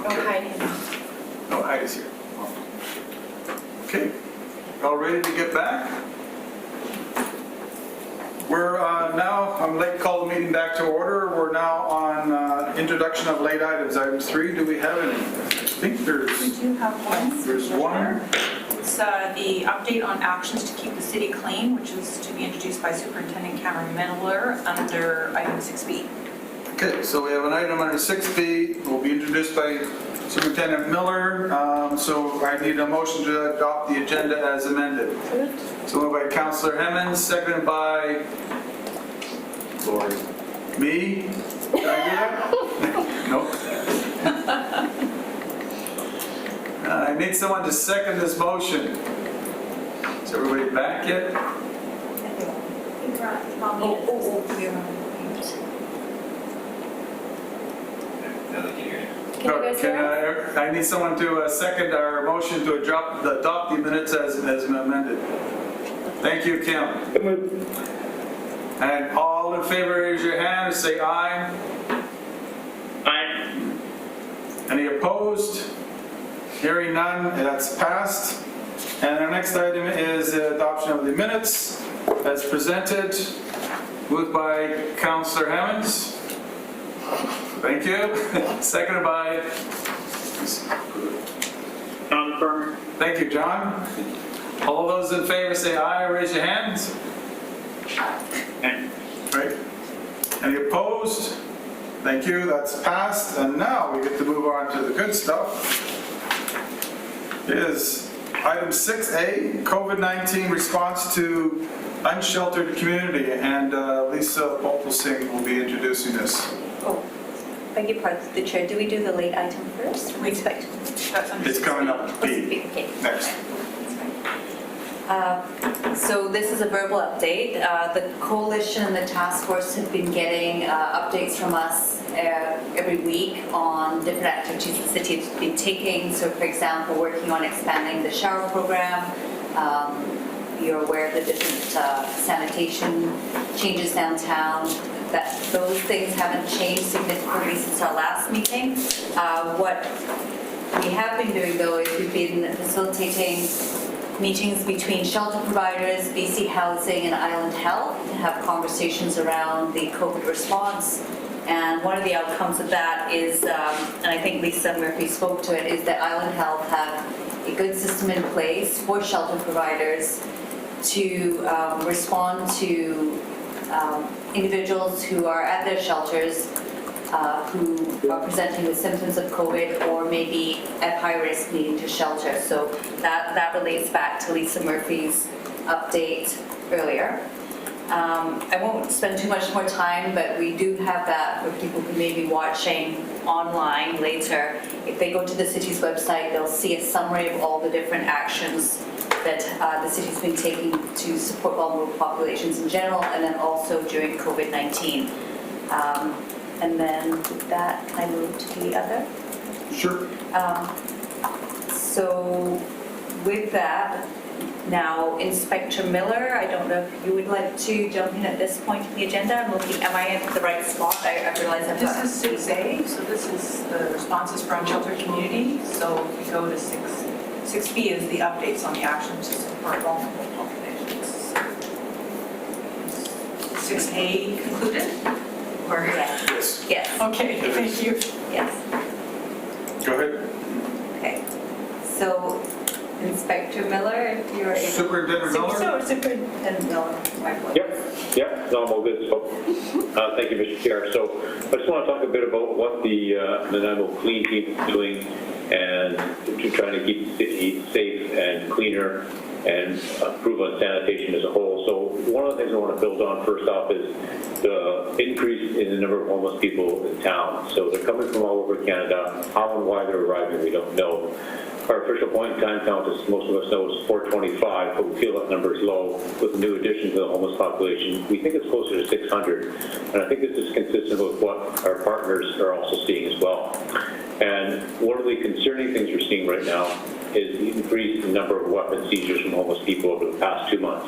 No hiding. No, Heidi's here. Okay, all ready to get back? We're now, I'm late to call the meeting back to order. We're now on introduction of late items. Item 3, do we have any? I think We there's do have one. one. It's the update on actions to keep the city clean, which is to be introduced by Superintendent Cameron Miller under item 6B. Okay, so we have an item under 6B, will be introduced by Superintendent Miller. So I need a motion to adopt the agenda as amended. So moved by Councillor Hemmons, seconded by Lori. Me? Did I do that? Nope. I need someone to second this motion. Is everybody back yet? I need someone to second our motion to adopt the minutes as amended. Thank you, Kim. And all in favor, raise your hand and say aye. Aye. Any opposed? Hearing none, that's passed. And our next item is the adoption of the minutes as presented, moved by Councillor Hemmons. Thank you. Seconded by John Furman. Thank you, John. All those in favor say aye or raise your hands. Aye. Right. Any opposed? Thank you, that's passed. And now we get to move on to the good stuff. Is item 6A, COVID-19 response to unsheltered community. And Lisa Polpelsing will be introducing this. Oh, beg your pardon, the chair, do we do the late item first? We expect. That's under It's coming up B Okay. next. So this is a verbal update. The coalition and the task force have been getting updates from us every week on different activities the city has been taking. So for example, working on expanding the shower program. You're aware of the different sanitation changes downtown. That those things haven't changed significantly since our last meeting. What we have been doing though is we've been facilitating meetings between shelter providers, BC Housing and Island Health to have conversations around the COVID response. And one of the outcomes of that is, and I think Lisa Murphy spoke to it, is that Island Health have a good system in place for shelter providers to respond to individuals who are at their shelters who are presenting with symptoms of COVID or maybe at high risk needing to shelter. So that relates back to Lisa Murphy's update earlier. I won't spend too much more time, but we do have that for people who may be watching online later. If they go to the city's website, they'll see a summary of all the different actions that the city's been taking to support vulnerable populations in general, and then also during COVID-19. And then with that, I move to the other. Sure. So with that, now Inspector Miller, I don't know if you would like to jump in at this point in the agenda. I'm looking, am I in the right spot? I realize I've got. This is 6A, so this is the responses for unsheltered community. So if we go to 6B is the updates on the actions to support vulnerable populations. 6A concluded? Or? Yes. Yes. Okay, thank you. Yes. Go ahead. Okay. So Inspector Miller, if you're able. Superintendent Miller? So Superintendent Miller, my point. Yep, no, I'm all good. So, thank you, Mr. Chair. So I just want to talk a bit about what the Nanaimo Clean Team is doing and to trying to keep the city safe and cleaner and improve on sanitation as a whole. So one of the things I want to build on first off is the increase in the number of homeless people in town. So they're coming from all over Canada. How and why they're arriving, we don't know. Our official point in time count, as most of us know, is 425, but we feel that number is low with new additions to the homeless population. We think it's closer to 600, and I think this is consistent with what our partners are also seeing as well. And one of the concerning things we're seeing right now is the increased number of weapon seizures from homeless people over the past 2 months.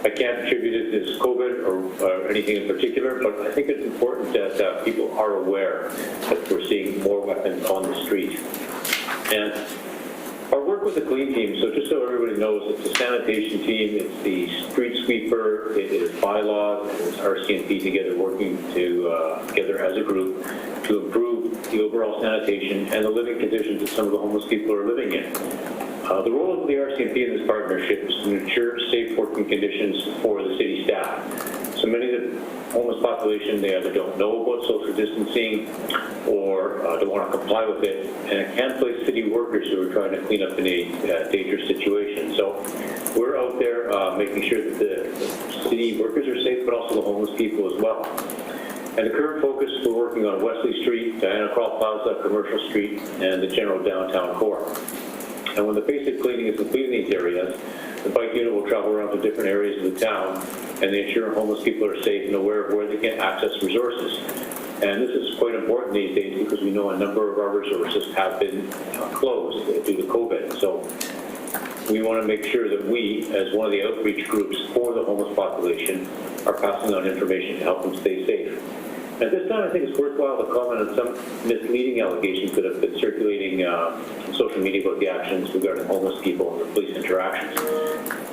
I can't attribute it to COVID or anything in particular, but I think it's important that people are aware that we're seeing more weapons on the street. And our work with the clean team, so just so everybody knows, it's the sanitation team, it's the street sweeper, it is bylaws, and it's RCMP together working together as a group to improve the overall sanitation and the living conditions that some of the homeless people are living in. The role of the RCMP in this partnership is to ensure safe working conditions for the city staff. So many of the homeless population, they either don't know about social distancing or don't want to comply with it, and it can place city workers who are trying to clean up in a dangerous situation. So we're out there making sure that the city workers are safe, but also the homeless people as well. And the current focus, we're working on Wesley Street, Diana Krall Plaza, Commercial Street, and the general downtown core. And when the basic cleaning is complete in these areas, the bike unit will travel around to different areas of the town, and they ensure homeless people are safe and aware of where they can access resources. And this is quite important these days because we know a number of our resources have been closed due to COVID. So we want to make sure that we, as one of the outreach groups for the homeless population, are passing on information to help them stay safe. At this time, I think it's worthwhile to comment on some misleading allegations that have been circulating on social media about the actions regarding homeless people and the police interactions.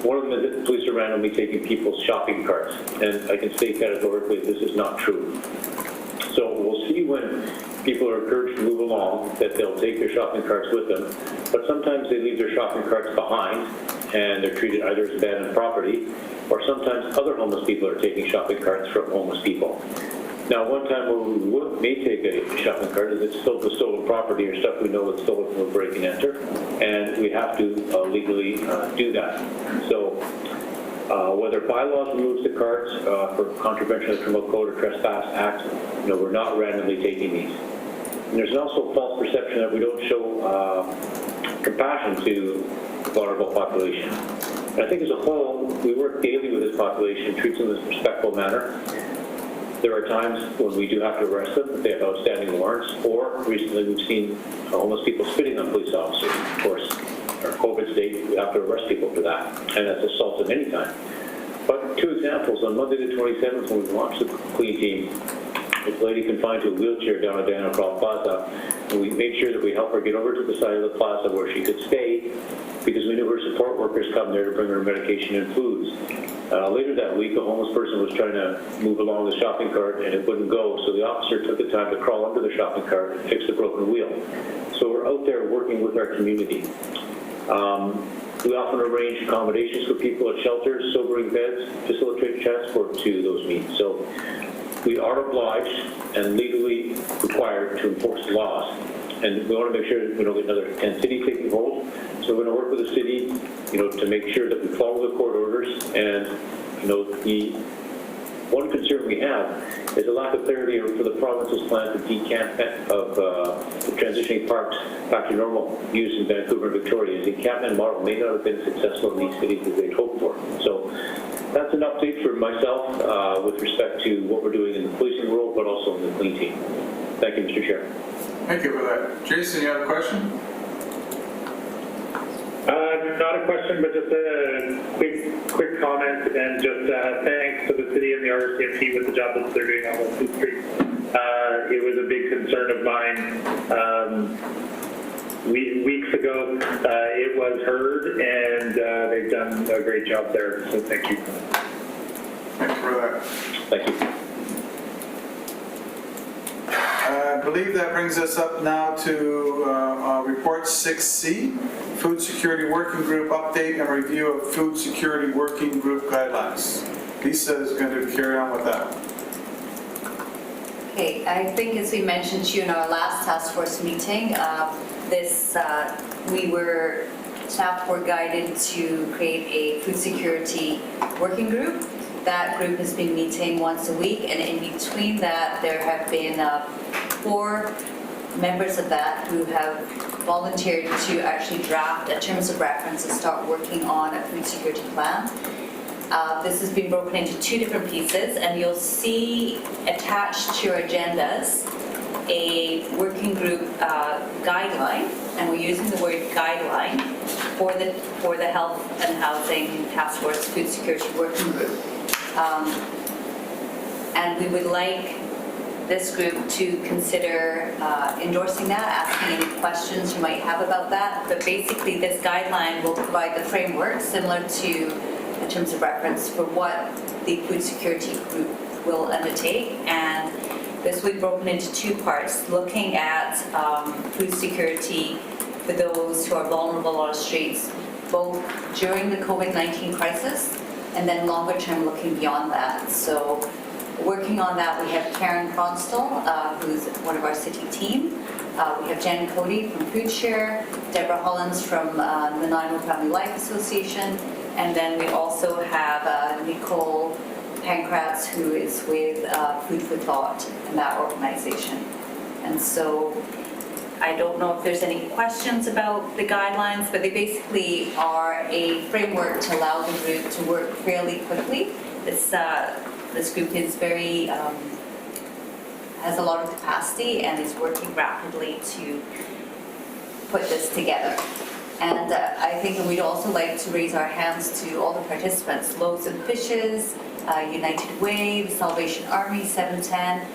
One of them is that the police are randomly taking people's shopping carts, and I can state categorically this is not true. So we'll see when people are encouraged to move along that they'll take their shopping carts with them, but sometimes they leave their shopping carts behind and they're treated either as abandoned property, or sometimes other homeless people are taking shopping carts from homeless people. Now, one time where we may take a shopping cart is it's still the stolen property or stuff we know it's stolen from a break and enter, and we have to legally do that. So whether bylaws removes the carts for contravention of the Criminal Code or Trespass Act, we're not randomly taking these. And there's also a false perception that we don't show compassion to the vulnerable population. And I think as a whole, we work daily with this population, treat them in a respectful manner. There are times when we do have to arrest them if they have outstanding warrants, or recently we've seen homeless people spitting on police officers. Of course, our COVID state, we have to arrest people for that, and that's assault at any time. But two examples, on Monday the 27th when we launched the clean team, this lady confined to a wheelchair down at Diana Krall Plaza, and we made sure that we helped her get over to the side of the plaza where she could stay, because we knew her support workers come there to bring her medication and foods. Later that week, a homeless person was trying to move along the shopping cart and it wouldn't go, so the officer took the time to crawl under the shopping cart and fix the broken wheel. So we're out there working with our community. We often arrange accommodations for people at shelters, sobering beds, facilitate transport to those needs. So we are obliged and legally required to enforce the laws, and we want to make sure that we don't get another 10 cities taking hold. So we're going to work with the city, to make sure that we follow the court orders. And the one concern we have is a lack of clarity for the province's plan to decamp of the transitioning parks back to normal use in Vancouver and Victoria. The encampment model may not have been successful in these cities as they'd hoped for. So that's an update for myself with respect to what we're doing in the policing world, but also in the clean team. Thank you, Mr. Chair. Thank you for that. Jason, you have a question? Not a question, but just a quick comment, and just thanks to the city and the RCMP with the job that they're doing on Wesley Street. It was a big concern of mine. Weeks ago, it was heard, and they've done a great job there, so thank you. Thank you for that. Thank you. I believe that brings us up now to report 6C, Food Security Working Group update and review of Food Security Working Group guidelines. Lisa is going to carry on with that. Okay, I think as we mentioned to you in our last task force meeting, staff were guided to create a food security working group. That group has been meeting once a week, and in between that, there have been 4 members of that who have volunteered to actually draft a terms of reference and start working on a food security plan. This has been broken into 2 different pieces, and you'll see attached to your agendas a working group guideline, and we're using the word guideline for the Health and Housing Task Force Food Security Working Group. And we would like this group to consider endorsing that, asking any questions you might have about that. But basically, this guideline will provide the framework similar to, in terms of reference, for what the food security group will undertake. And this will be broken into two parts, looking at food security for those who are vulnerable on the streets, both during the COVID-19 crisis and then longer term looking beyond that. So working on that, we have Karen Constal, who's one of our city team. We have Jen Cody from Food Share, Deborah Hollins from the Nanaimo Family Life Association, and then we also have Nicole Pankratz, who is with Food for Thought in that organization. And so I don't know if there's any questions about the guidelines, but they basically are a framework to allow the group to work fairly quickly. This group is very, has a lot of capacity and is working rapidly to put this together. And I think we'd also like to raise our hands to all the participants, Loaves and Fishes, United Way, the Salvation Army, 710,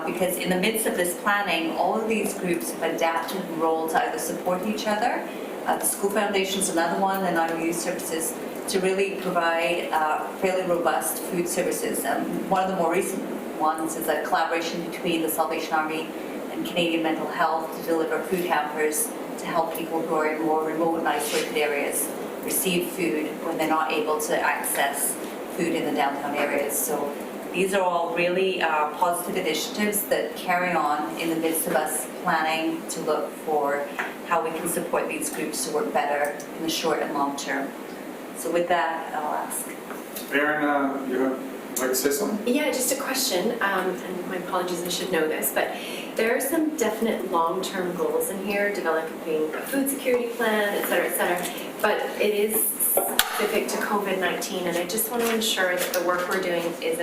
because in the midst of this planning, all of these groups have adapted and rolled to either support each other. The School Foundation is another one, and Nanaimo Youth Services, to really provide fairly robust food services. One of the more recent ones is a collaboration between the Salvation Army and Canadian Mental Health to deliver food hampers to help people who are in more remote and isolated areas receive food when they're not able to access food in the downtown areas. So these are all really positive initiatives that carry on in the midst of us planning to look for how we can support these groups to work better in the short and long term. So with that, I'll ask. Aaron, you would like to say something? Yeah, just a question, and my apologies, I should know this, but there are some definite long-term goals in here, developing a food security plan, et cetera, but it is specific to COVID-19, and I just want to ensure that the work we're doing is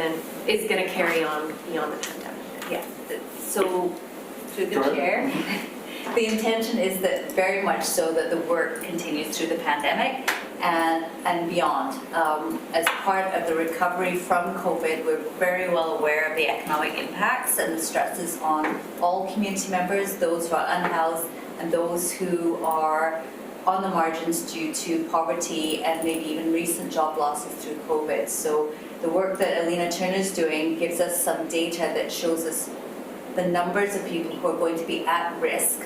going to carry on beyond the pandemic. Yeah, so through the chair, the intention is that very much so that the work continues through the pandemic and beyond. As part of the recovery from COVID, we're very well aware of the economic impacts and the stresses on all community members, those who are unhoused and those who are on the margins due to poverty and maybe even recent job losses through COVID. So the work that Alina Turner is doing gives us some data that shows us the numbers of people who are going to be at risk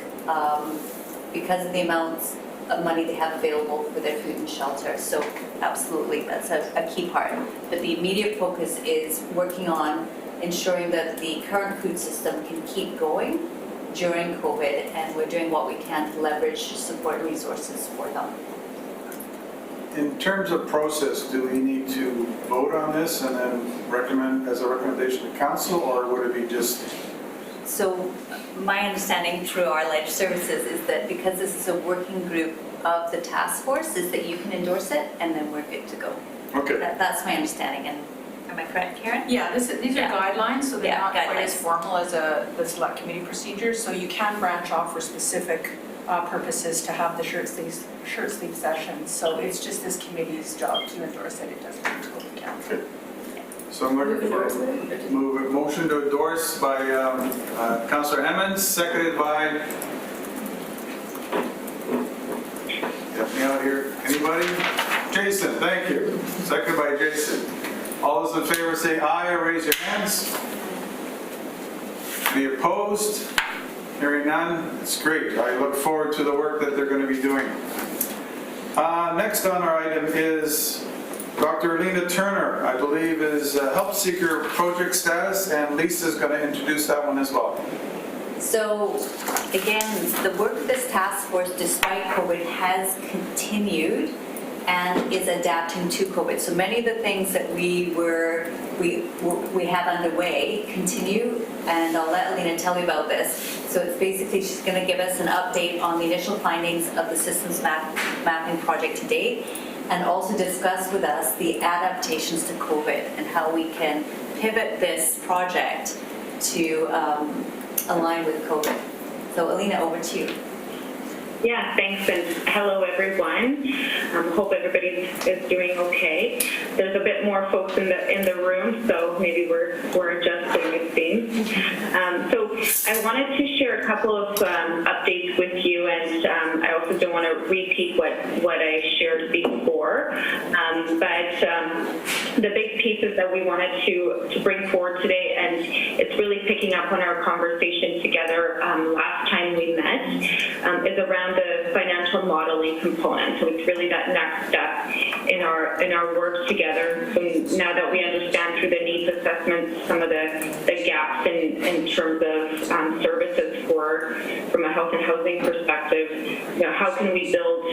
because of the amounts of money they have available for their food and shelter. So absolutely, that's a key part. But the immediate focus is working on ensuring that the current food system can keep going during COVID, and we're doing what we can to leverage support and resources for them. In terms of process, do we need to vote on this and then recommend as a recommendation to council, or would it be just? So my understanding through our ledge services is that because this is a working group of the task force, is that you can endorse it and then we're good to go. Okay. That's my understanding. And am I correct, Karen? Yeah, these are guidelines, so they're not quite as guidelines. formal as the select committee procedure. So you can branch off for specific purposes to have the shirt sleeve sessions. So it's just this committee's job to endorse it. It doesn't need to go to council. Okay. So I'm looking for a motion to endorse by Councillor Emmons, seconded by, help me out here, anybody? Jason, thank you. Seconded by Jason. All those in favor say aye or raise your hands. Any opposed? Hearing none, it's great. I look forward to the work that they're going to be doing. Next on our item is Dr. Alina Turner, I believe, is Help Seeker project status, and Lisa's going to introduce that one as well. So again, the work of this task force, despite COVID, has continued and is adapting to COVID. So many of the things that we have underway continue, and I'll let Alina tell you about this. So it's basically, she's going to give us an update on the initial findings of the systems mapping project to date, and also discuss with us the adaptations to COVID and how we can pivot this project to align with COVID. So Alina, over to you. Yeah, thanks, and hello, everyone. Hope everybody is doing okay. There's a bit more folks in the room, so maybe we're adjusting, it seems. So I wanted to share a couple of updates with you, and I also don't want to repeat what I shared before. But the big pieces that we wanted to bring forward today, and it's really picking up on our conversation together last time we met, is around the financial modeling component. So it's really that next step in our work together. So now that we understand through the needs assessment some of the gaps in terms of services from a health and housing perspective, how can we build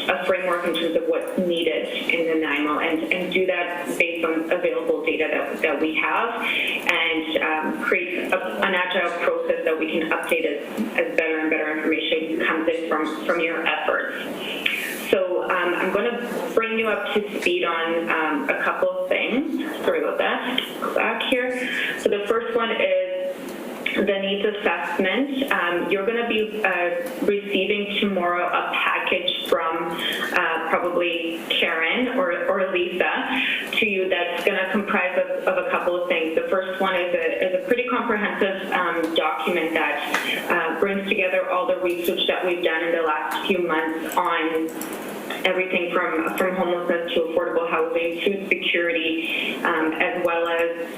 a framework in terms of what's needed in Nanaimo and do that based on available data that we have, and create an agile process that we can update as better and better information comes in from your efforts. So I'm going to bring you up to speed on a couple of things. Sorry about that. Go back here. So the first one is the needs assessment. You're going to be receiving tomorrow a package from probably Karen or Lisa to you that's going to comprise of a couple of things. The first one is a pretty comprehensive document that brings together all the research that we've done in the last few months on everything from homelessness to affordable housing, food security, as well as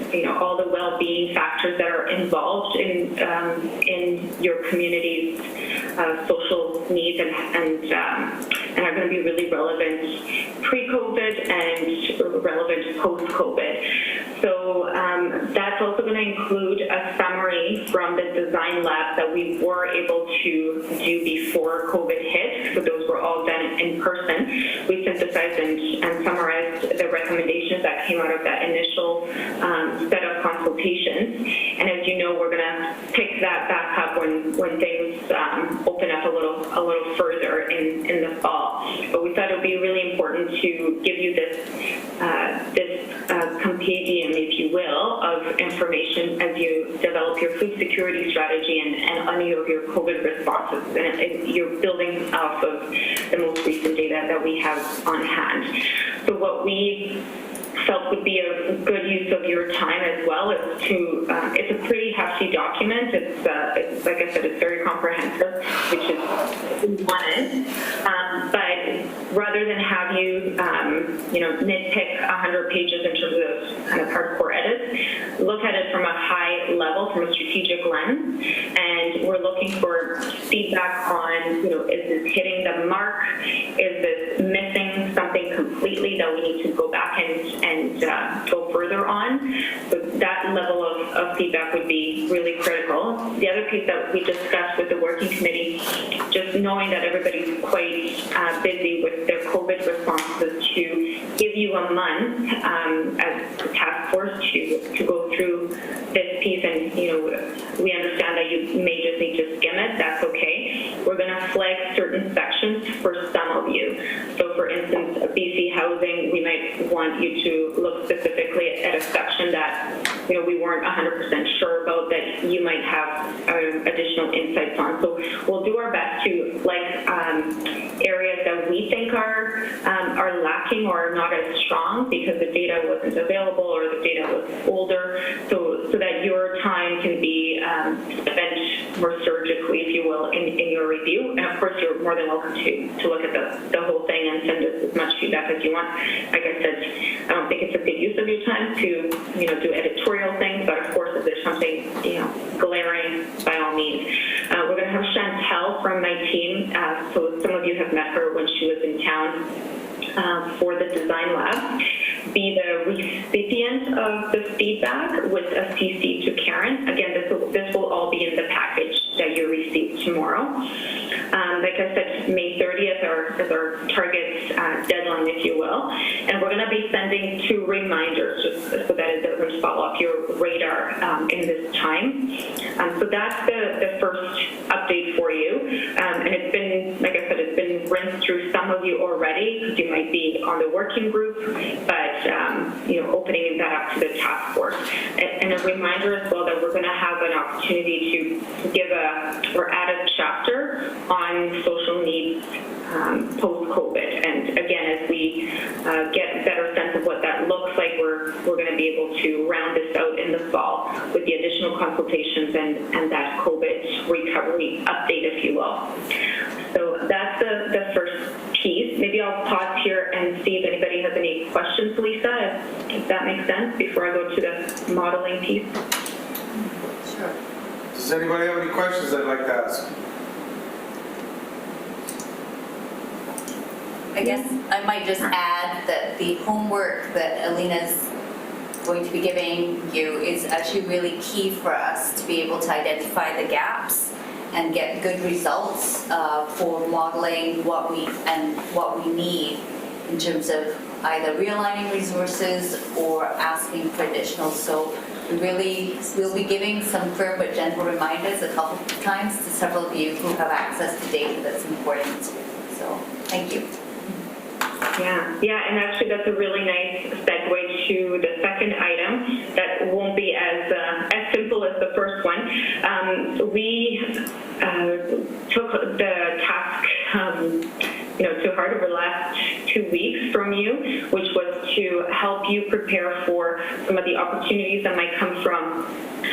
all the well-being factors that are involved in your community's social needs and are going to be really relevant pre-COVID and relevant post-COVID. So that's also going to include a summary from the design lab that we were able to do before COVID hit. So those were all done in person. We synthesized and summarized the recommendations that came out of that initial set of consultations. And as you know, we're going to pick that back up when things open up a little further in the fall. But we thought it would be really important to give you this compendium, if you will, of information as you develop your food security strategy and any of your COVID responses. And you're building off of the most recent data that we have on hand. So what we felt would be a good use of your time as well is to, it's a pretty hefty document. It's like I said, it's very comprehensive, which is what we wanted. But rather than have you, nitpick 100 pages in terms of kind of hardcore edits, look at it from a high level, from a strategic lens, and we're looking for feedback on, is this hitting the mark? Is this missing something completely that we need to go back and go further on? So that level of feedback would be really critical. The other piece that we discussed with the working committee, just knowing that everybody's quite busy with their COVID responses, to give you a month as a task force to go through this piece. And we understand that you may just need to skim it. That's okay. We're going to flag certain sections for some of you. So for instance, BC housing, we might want you to look specifically at a section that we weren't 100% sure about, that you might have additional insights on. So we'll do our best to areas that we think are lacking or are not as strong because the data wasn't available or the data was older, so that your time can be spent more surgically, if you will, in your review. And of course, you're more than welcome to look at the whole thing and send us as much feedback as you want. Like I said, I don't think it's a good use of your time to do editorial things, but of course, if there's something glaring, by all means. We're going to have Chantel from my team. So some of you have met her when she was in town for the design lab, be the recipient of the feedback with a CC to Karen. Again, this will all be in the package that you receive tomorrow. Like I said, May 30th is our target deadline, if you will. And we're going to be sending 2 reminders just so that it doesn't fall off your radar in this time. So that's the first update for you. And it's been, like I said, it's been have rinsed through some of you already, because you might be on the working group, but opening that up to the task force. And a reminder as well that we're going to have an opportunity to give or add a chapter on social needs post-COVID. And again, as we get a better sense of what that looks like, we're going to be able to round this out in the fall with the additional consultations and that COVID recovery update, if you will. So that's the first piece. Maybe I'll pause here and see if anybody has any questions, Lisa, if that makes sense, before I go to the modeling piece. Sure. Does anybody have any questions they'd like to ask? I guess I might just add that the homework that Alina's going to be giving you is actually really key for us to be able to identify the gaps and get good results for modeling what we need in terms of either realigning resources or asking for additional. So we'll be giving some firm but gentle reminders a couple of times to several of you who have access to data that's important. So thank you. Yeah, and actually that's a really nice segue to the second item that won't be as simple as the first one. We took the task to heart over the last 2 weeks from you, which was to help you prepare for some of the opportunities that might come from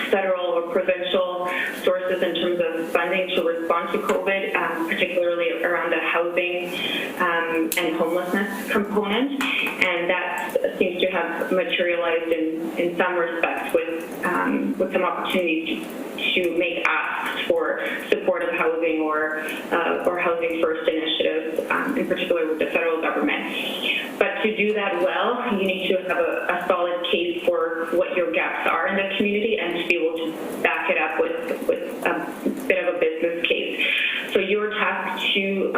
federal or provincial sources in terms of funding to respond to COVID, particularly around the housing and homelessness component. And that seems to have materialized in some respects with some opportunities to make asks for supportive housing or housing first initiatives, in particular with the federal government. But to do that well, you need to have a solid case for what your gaps are in the community and to be able to back it up with a bit of a business case. So your task to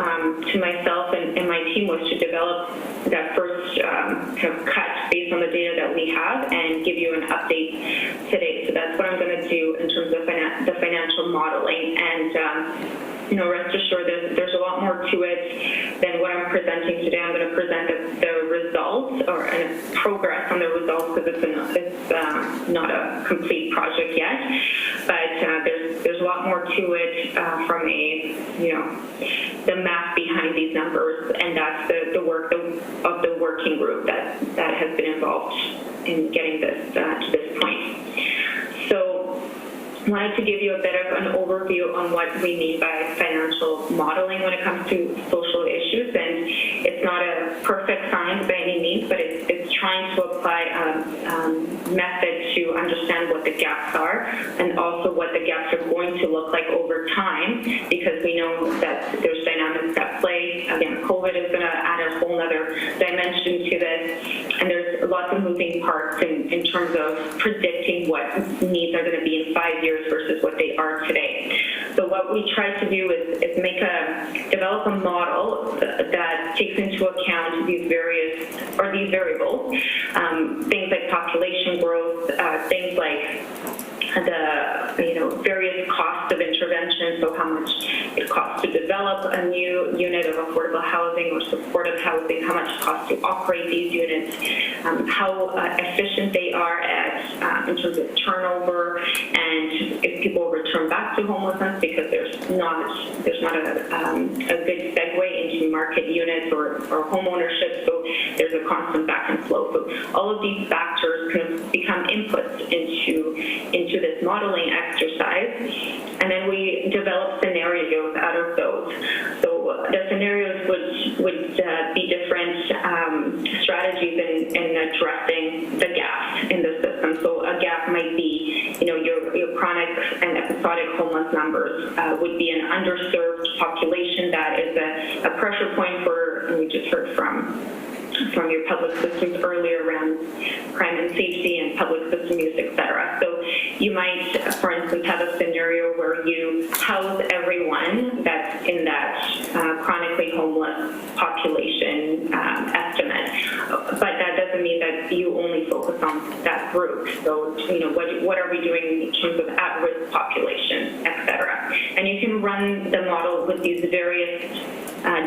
myself and my team was to develop that first kind of cut based on the data that we have and give you an update today. So that's what I'm going to do in terms of the financial modeling. And rest assured there's a lot more to it than what I'm presenting today. I'm going to present the results or progress on the results because it's not a complete project yet. But there's a lot more to it from the math behind these numbers, and that's the work of the working group that has been involved in getting this to this point. So I wanted to give you a bit of an overview on what we mean by financial modeling when it comes to social issues. And it's not a perfect science by any means, but it's trying to apply a method to understand what the gaps are and also what the gaps are going to look like over time, because we know that there's dynamics at play. Again, COVID is going to add a whole other dimension to this, and there's lots of moving parts in terms of predicting what needs are going to be in 5 years versus what they are today. So what we try to do is develop a model that takes into account these variables, things like population growth, things like the various costs of intervention, so how much it costs to develop a new unit of affordable housing or supportive housing, how much it costs to operate these units, how efficient they are in terms of turnover, and if people return back to homelessness, because there's not a good segue into market units or home ownership, so there's a constant back and flow. So all of these factors kind of become inputs into this modeling exercise, and then we develop scenarios out of those. So the scenarios would be different strategies in addressing the gaps in the system. So a gap might be, your chronic and episodic homeless numbers would be an underserved population that is a pressure point for, and we just heard from your public systems earlier around crime and safety and public system use, etc. So you might, for instance, have a scenario where you house everyone that's in that chronically homeless population estimate, but that doesn't mean that you only focus on that group. So, what are we doing in terms of at-risk population, etc. And you can run the model with these various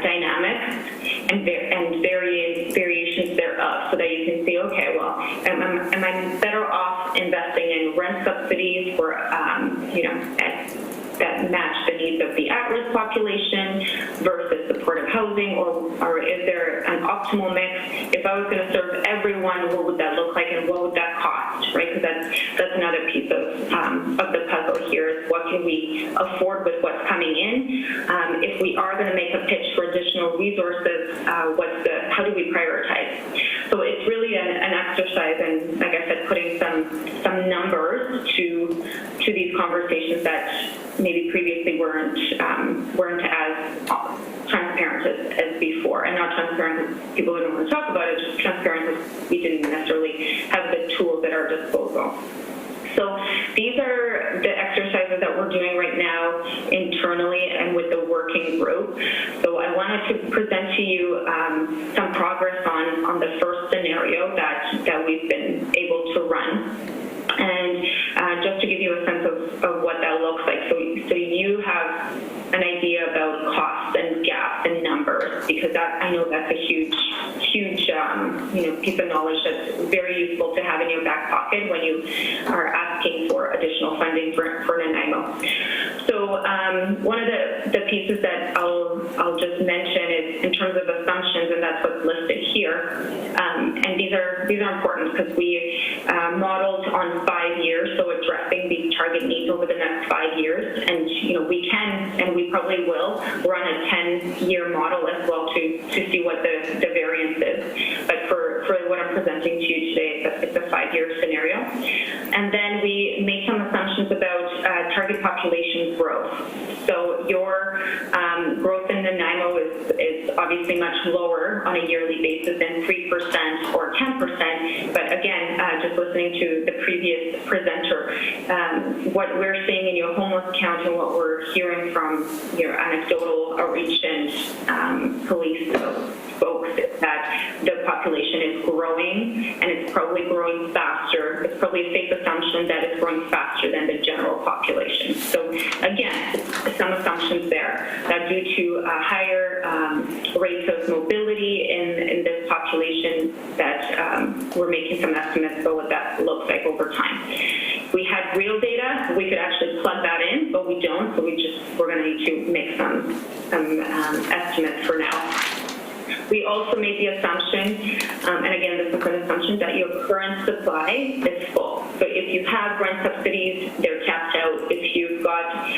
dynamics and variations thereof, so that you can see, okay, well, am I better off investing in rent subsidies for, that match the needs of the at-risk population versus supportive housing, or is there an optimal mix? If I was going to serve everyone, what would that look like, and what would that cost, right? Because that's another piece of the puzzle here, is what can we afford with what's coming in? If we are going to make a pitch for additional resources, how do we prioritize? So it's really an exercise, and like I said, putting some numbers to these conversations that maybe previously weren't as transparent as before, and not transparent as people didn't want to talk about it, just transparent as we didn't necessarily have the tools at our disposal. So these are the exercises that we're doing right now internally and with the working group. So I wanted to present to you some progress on the first scenario that we've been able to run. And just to give you a sense of what that looks like, so you have an idea about costs and gaps and numbers, because I know that's a huge piece of knowledge that's very useful to have in your back pocket when you are asking for additional funding for Nanaimo. So one of the pieces that I'll just mention is in terms of assumptions, and that's what's listed here. And these are important because we modeled on 5 years, so addressing these target needs over the next 5 years. And we can, and we probably will, run a 10-year model as well to see what the variance is. But for what I'm presenting to you today, it's a 5-year scenario. And then we make some assumptions about target population growth. So your growth in Nanaimo is obviously much lower on a yearly basis than 3% or 10%. But again, just listening to the previous presenter, what we're seeing in your homeless count and what we're hearing from your anecdotal outreach and police folks is that the population is growing, and it's probably growing faster. It's probably a safe assumption that it's growing faster than the general population. So again, some assumptions there that due to higher rates of mobility in this population, that we're making some estimates about what that looks like over time. If we had real data, we could actually plug that in, but we don't, so we're going to need to make some estimates for now. We also made the assumption, and again, this is an assumption, that your current supply is full. So if you have rent subsidies, they're capped out. If you've got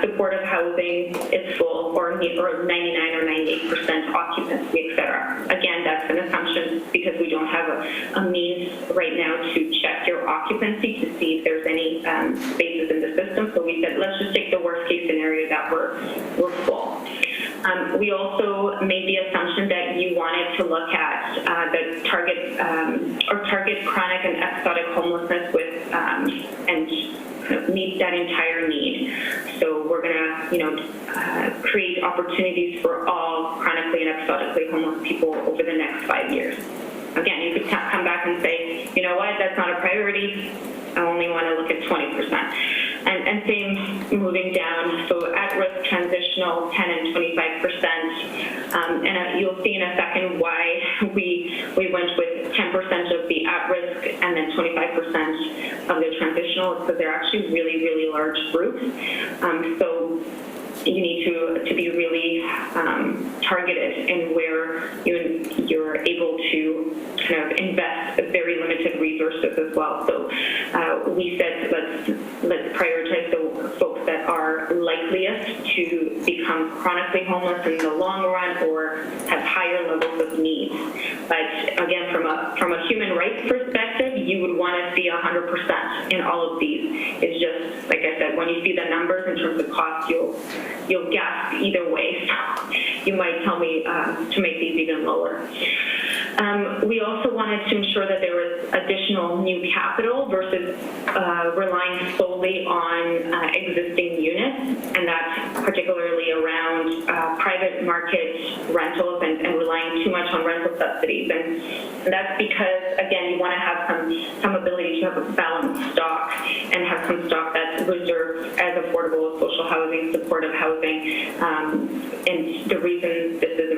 supportive housing, it's full, or 99 or 98% occupancy, et cetera. Again, that's an assumption because we don't have a means right now to check your occupancy to see if there's any spaces in the system. So we said, let's just take the worst case scenario that we're full. We also made the assumption that you wanted to look at the target chronic and episodic homelessness with and meet that entire need. So we're going to create opportunities for all chronically and episodically homeless people over the next 5 years. Again, you could come back and say, you know what, that's not a priority. I only want to look at 20%. And same moving down, so at-risk, transitional, 10 and 25%. And you'll see in a second why we went with 10% of the at-risk and then 25% of the transitional, because they're actually really, really large groups. So you need to be really targeted in where you're able to kind of invest very limited resources as well. So we said let's prioritize the folks that are likeliest to become chronically homeless in the long run or have higher levels of needs. But again, from a human rights perspective, you would want to see 100% in all of these. It's just, like I said, when you see the numbers in terms of cost, you'll gasp either way. So you might tell me to make these even lower. We also wanted to ensure that there was additional new capital versus relying solely on existing units, and that's particularly around private market rentals and relying too much on rental subsidies. And that's because, again, you want to have some ability to have a balanced stock and have some stock that's reserved as affordable as social housing, supportive housing. And the reason this is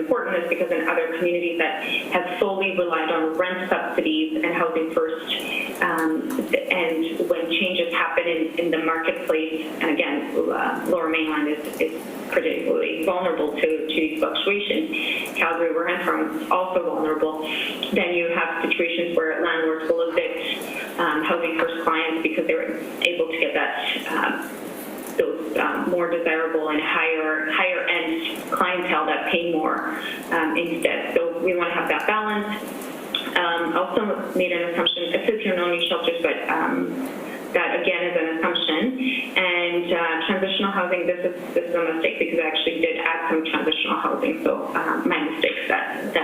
because in other communities that have solely relied on rent subsidies and housing first, and when changes happen in the marketplace, and again, Lower Mainland is particularly vulnerable to these fluctuations. Calgary, where I'm from, is also vulnerable. Then you have situations where landlords will evict housing first clients because they were able to get that those more desirable and higher end clientele that pay more instead. So we want to have that balance. Also made an assumption. It says here no new shelters, but that again is an assumption. And transitional housing, this is a mistake because I actually did add some transitional housing. So my mistake that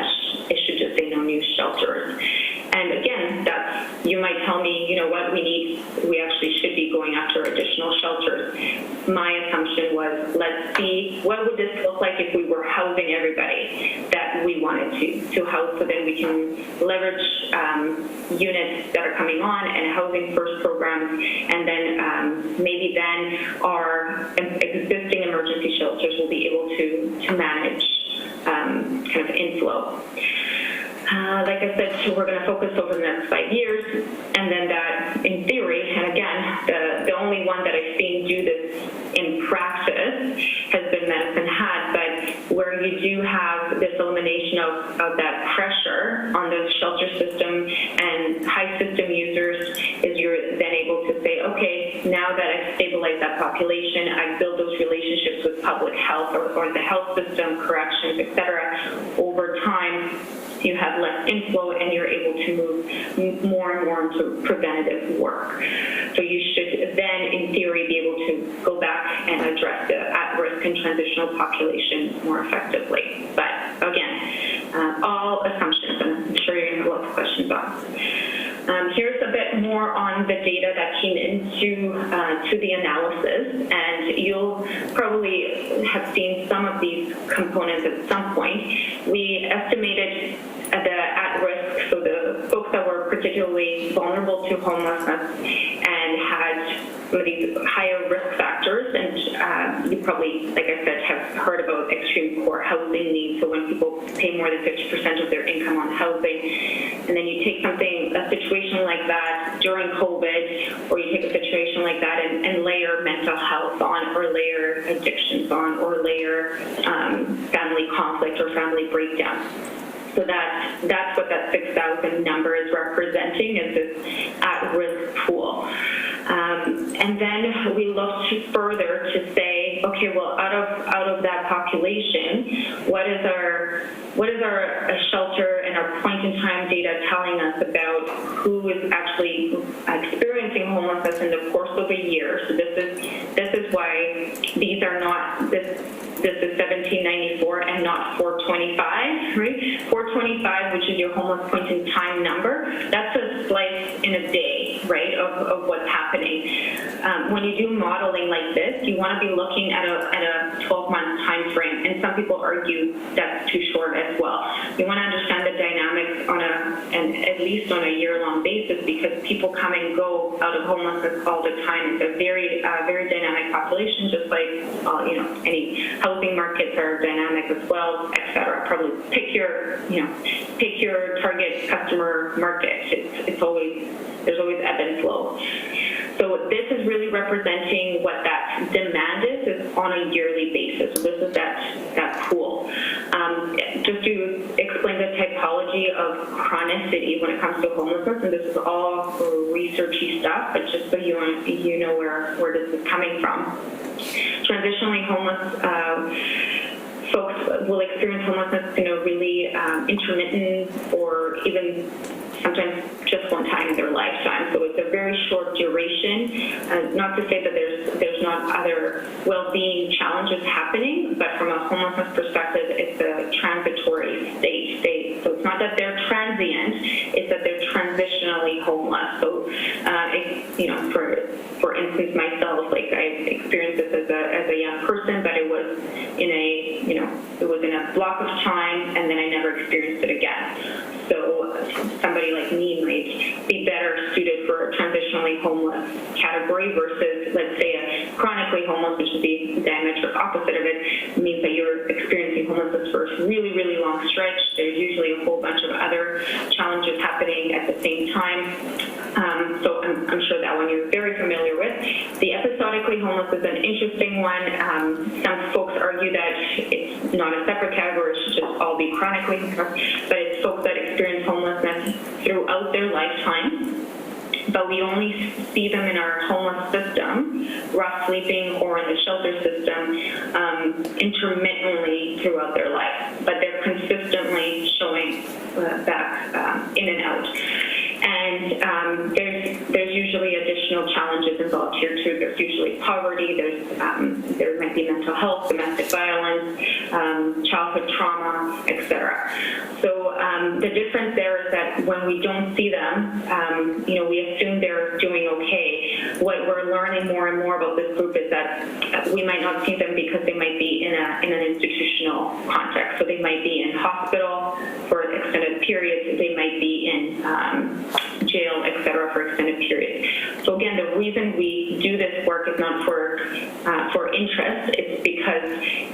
it should just say no new shelters. And again, you might tell me, you know what, we actually should be going after additional shelters. My assumption was, let's see, what would this look like if we were housing everybody that we wanted to house, so then we can leverage units that are coming on and housing first programs, and then maybe then our existing emergency shelters will be able to manage kind of inflow. Like I said, we're going to focus over the next 5 years, and then that, in theory, and again, the only one that I've seen do this in practice has been Medicine Hat, but where you do have this elimination of that pressure on the shelter system and high system users, is you're then able to say, okay, now that I've stabilized that population, I build those relationships with public health or the health system, corrections, etc. Over time, you have less inflow and you're able to move more and more into preventative work. So you should then, in theory, be able to go back and address the at-risk and transitional population more effectively. But again, all assumptions, and I'm sure you're going to have lots of questions on. Here's a bit more on the data that came into to the analysis, and you'll probably have seen some of these components at some point. We estimated the at-risk, so the folks that were particularly vulnerable to homelessness and had some of these higher risk factors, and you probably, like I said, have heard about extreme poor housing needs, so when people pay more than 50% of their income on housing, and then you take a situation like that during COVID, or you take a situation like that and layer mental health on, or layer addictions on, or layer family conflict or family breakdown. So that's what that 6,000 number is representing, is this at-risk pool. And then we looked further to say, okay, well, out of that population, what is our shelter and our point-in-time data telling us about who is actually experiencing homelessness in the course of a year? So this is why these are not this is 1794 and not 425, right? 425, which is your homeless point-in-time number, that's a slice in a day, right, of what's happening. When you do modeling like this, you want to be looking at a 12-month time frame, and some people argue that's too short as well. You want to understand the dynamics at least on a year-long basis, because people come and go out of homelessness all the time. It's a very dynamic population, just like any housing markets are dynamic as well, etc. Probably pick your target customer market. There's always ebb and flow. So this is really representing what that demand is on a yearly basis. So this is that pool. Just to explain the typology of chronicity when it comes to homelessness, and this is all researchy stuff, but just so you know where this is coming from. Transitionally homeless folks will experience homelessness, really intermittent, or even sometimes just one time in their lifetime. So it's a very short duration. Not to say that there's not other well-being challenges happening, but from a homelessness perspective, it's a transitory state. So it's not that they're transient, it's that they're transitionally homeless. So, for instance, myself, like I experienced this as a young person, but it was in a block of time, and then I never experienced it again. So somebody like me might be better suited for a transition traditionally homeless category versus, let's say, a chronically homeless, which is the diametric opposite of it. It means that you're experiencing homelessness for a really, really long stretch. There's usually a whole bunch of other challenges happening at the same time. So I'm sure that one you're very familiar with. The episodically homeless is an interesting one. Some folks argue that it's not a separate category, it should just all be chronically homeless, but it's folks that experience homelessness throughout their lifetime. But we only see them in our homeless system, rough sleeping, or in the shelter system intermittently throughout their life. But they're consistently showing back in and out. And there's usually additional challenges involved here too. There's usually poverty, there might be mental health, domestic violence, childhood trauma, etc. So the difference there is that when we don't see them, we assume they're doing okay. What we're learning more and more about this group is that we might not see them because they might be in an institutional context. So they might be in hospital for extended periods. They might be in jail, etc., for extended periods. So again, the reason we do this work is not for interest. It's because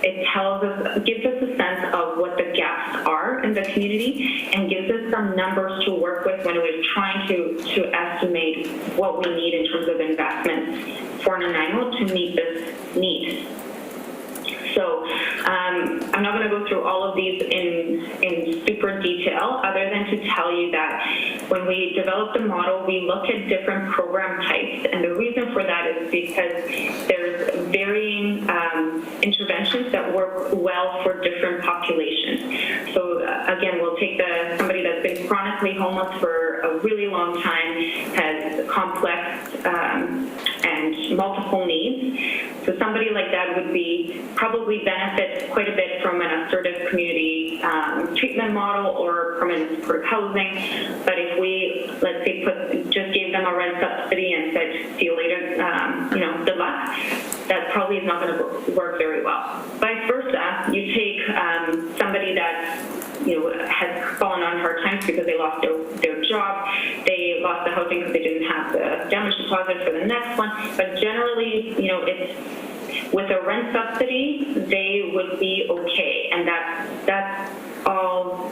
it gives us a sense of what the gaps are in the community and gives us some numbers to work with when we're trying to estimate what we need in terms of investment for Nanaimo to meet this need. So I'm not going to go through all of these in super detail, other than to tell you that when we developed the model, we looked at different program types. And the reason for that is because there's varying interventions that work well for different populations. So again, we'll take somebody that's been chronically homeless for a really long time, has complex and multiple needs. So somebody like that would probably benefit quite a bit from an assertive community treatment model or permanent supportive housing. But if we, let's say, just gave them a rent subsidy and said, see you later, good luck, that probably is not going to work very well. Vice versa, you take somebody that has fallen on hard times because they lost their job, they lost the housing because they didn't have the damage deposit for the next one, but generally, it's with a rent subsidy, they would be okay, and that's all,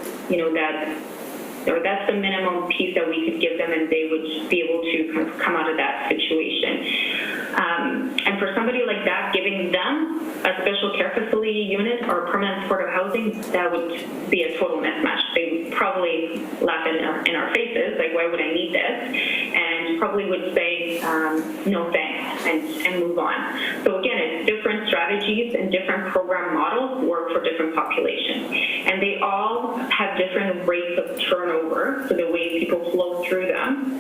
that's the minimum piece that we could give them, and they would be able to kind of come out of that situation. And for somebody like that, giving them a special care facility unit or permanent supportive housing, that would be a total mismatch. They would probably laugh in our faces, like, why would I need this? And probably would say, no thanks, and move on. So again, it's different strategies and different program models work for different populations. And they all have different rates of turnover, so the way people flow through them.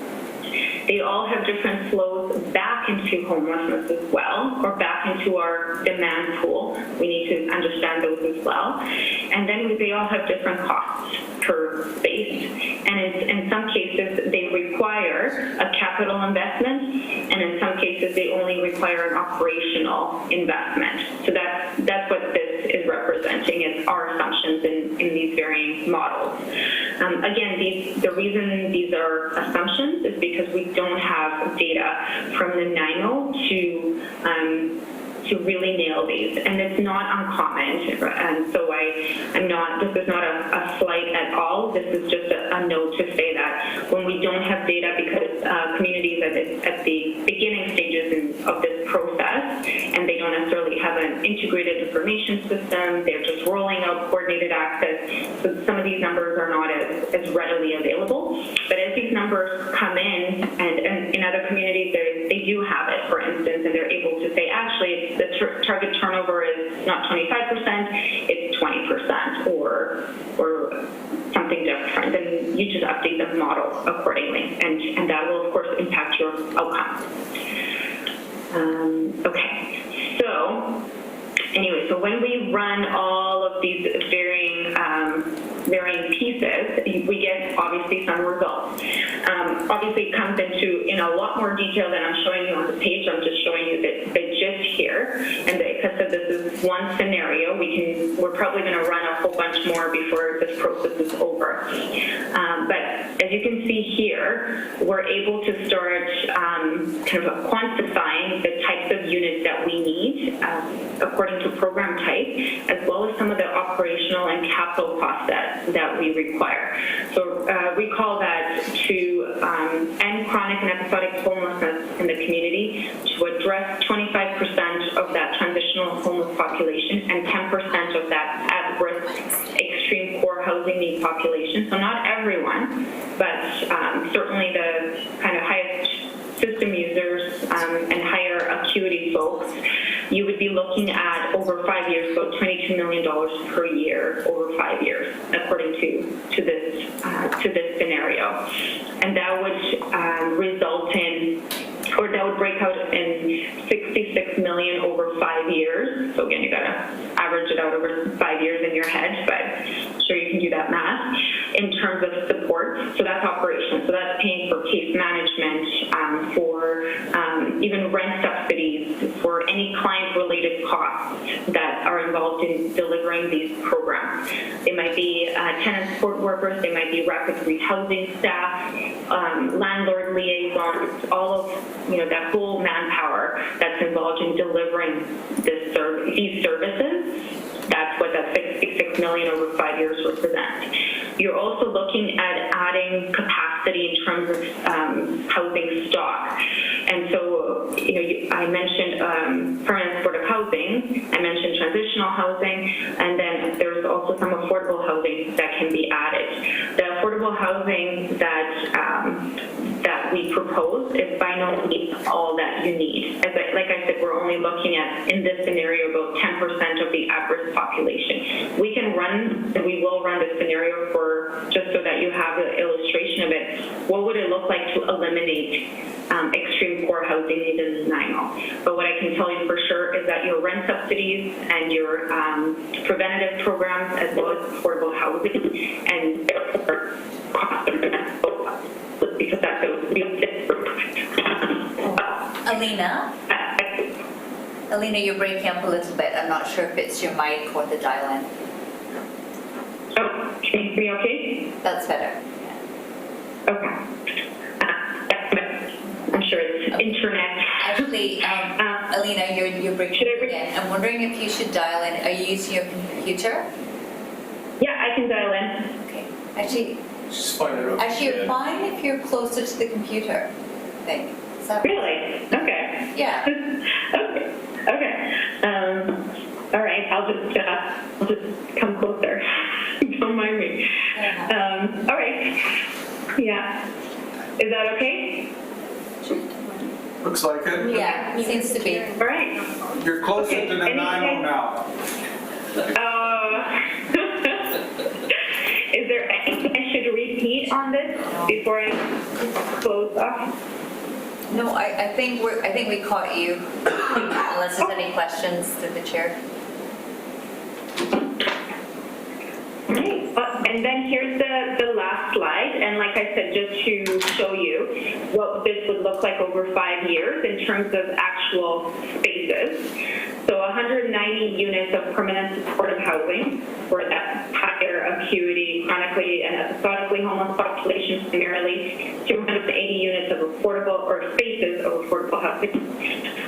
They all have different flows back into homelessness as well, or back into our demand pool. We need to understand those as well. And then they all have different costs per space. And in some cases, they require a capital investment, and in some cases, they only require an operational investment. So that's what this is representing, is our assumptions in these varying models. Again, the reason these are assumptions is because we don't have data from Nanaimo to really nail these, and it's not uncommon. And so this is not a slight at all. This is just a note to say that when we don't have data, because communities at the beginning stages of this process, and they don't necessarily have an integrated information system, they're just rolling out coordinated access. So some of these numbers are not as readily available. But as these numbers come in, and in other communities, they do have it, for instance, and they're able to say, actually, the target turnover is not 25%, it's 20%, or something different, and you just update the model accordingly, and that will, of course, impact your outcome. Okay, so anyway, so when we run all of these varying pieces, we get obviously some results. Obviously, it comes in a lot more detail than I'm showing you on the page. I'm just showing you the gist here, and because this is one scenario, we're probably going to run a whole bunch more before this process is over. But as you can see here, we're able to start kind of quantifying the types of units that we need according to program type, as well as some of the operational and capital costs that we require. So we call that to end chronic and episodic homelessness in the community, to address 25% of that transitional homeless population and 10% of that at-risk extreme poor housing need population. So not everyone, but certainly the kind of highest system users and higher acuity folks. You would be looking at over 5 years, about $22 million per year over 5 years, according to this scenario, and that would result in, or that would break out in 66 million over 5 years. So again, you gotta average it out over 5 years in your head, but I'm sure you can do that math. In terms of support, so that's operations, so that's paying for case management, for even rent subsidies, for any client-related costs that are involved in delivering these programs. They might be tenant support workers, they might be rapid rehousing staff, landlord liaisons, all of that whole manpower that's involved in delivering these services. That's what that 66 million over 5 years represents. You're also looking at adding capacity in terms of housing stock. And so, I mentioned permanent supportive housing, I mentioned transitional housing, and then there's also some affordable housing that can be added. The affordable housing that we propose is by no means all that you need. Like I said, we're only looking at, in this scenario, about 10% of the at-risk population. We can run, and we will run this scenario for, just so that you have the illustration of it, what would it look like to eliminate extreme poor housing needs in Nanaimo? But what I can tell you for sure is that your rent subsidies and your preventative programs, as well as affordable housing, and therefore cost of rent, because that's a real Alina, you're breaking up a little bit. I'm not sure if it's your mic or the dial-in. Oh, can you hear me okay? That's better. Okay. I'm sure it's internet. Actually, Alina, you're breaking up again. I'm wondering if you should dial in. Are you using your computer? Yeah, I can dial in. Okay. Actually, Just find it out. you're fine if you're closer to the computer, I think. Is that Really? Okay. Yeah. Okay. All right. I'll just come closer. Don't mind me. All right. Yeah. Is that okay? Looks like it. Yeah, seems to be. All right. You're closer Okay, to Nanaimo now. Is there anything I should repeat on this before I close off? No, I think we caught you. Unless there's any questions through the chair. And then here's the last slide, and like I said, just to show you what this would look like over 5 years in terms of actual spaces. So 190 units of permanent supportive housing for that higher acuity, chronically and episodically homeless population primarily, 280 units of affordable, or spaces of affordable housing,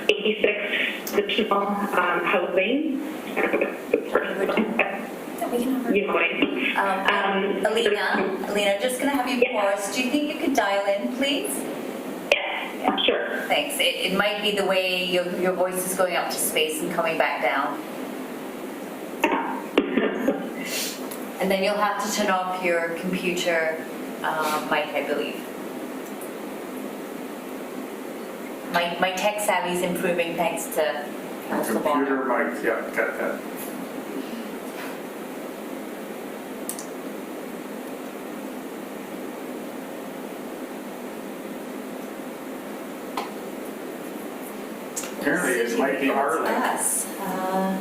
86 additional housing. Alina, just going to have you pause. Do you think you could dial in, please? Yeah, sure. Thanks. It might be the way your voice is going up to space and coming back down. And then you'll have to turn off your computer mic, I believe. My tech savvy is improving thanks to Councilor Bonner. Computer mic, yeah, got that. Apparently it might be Harley.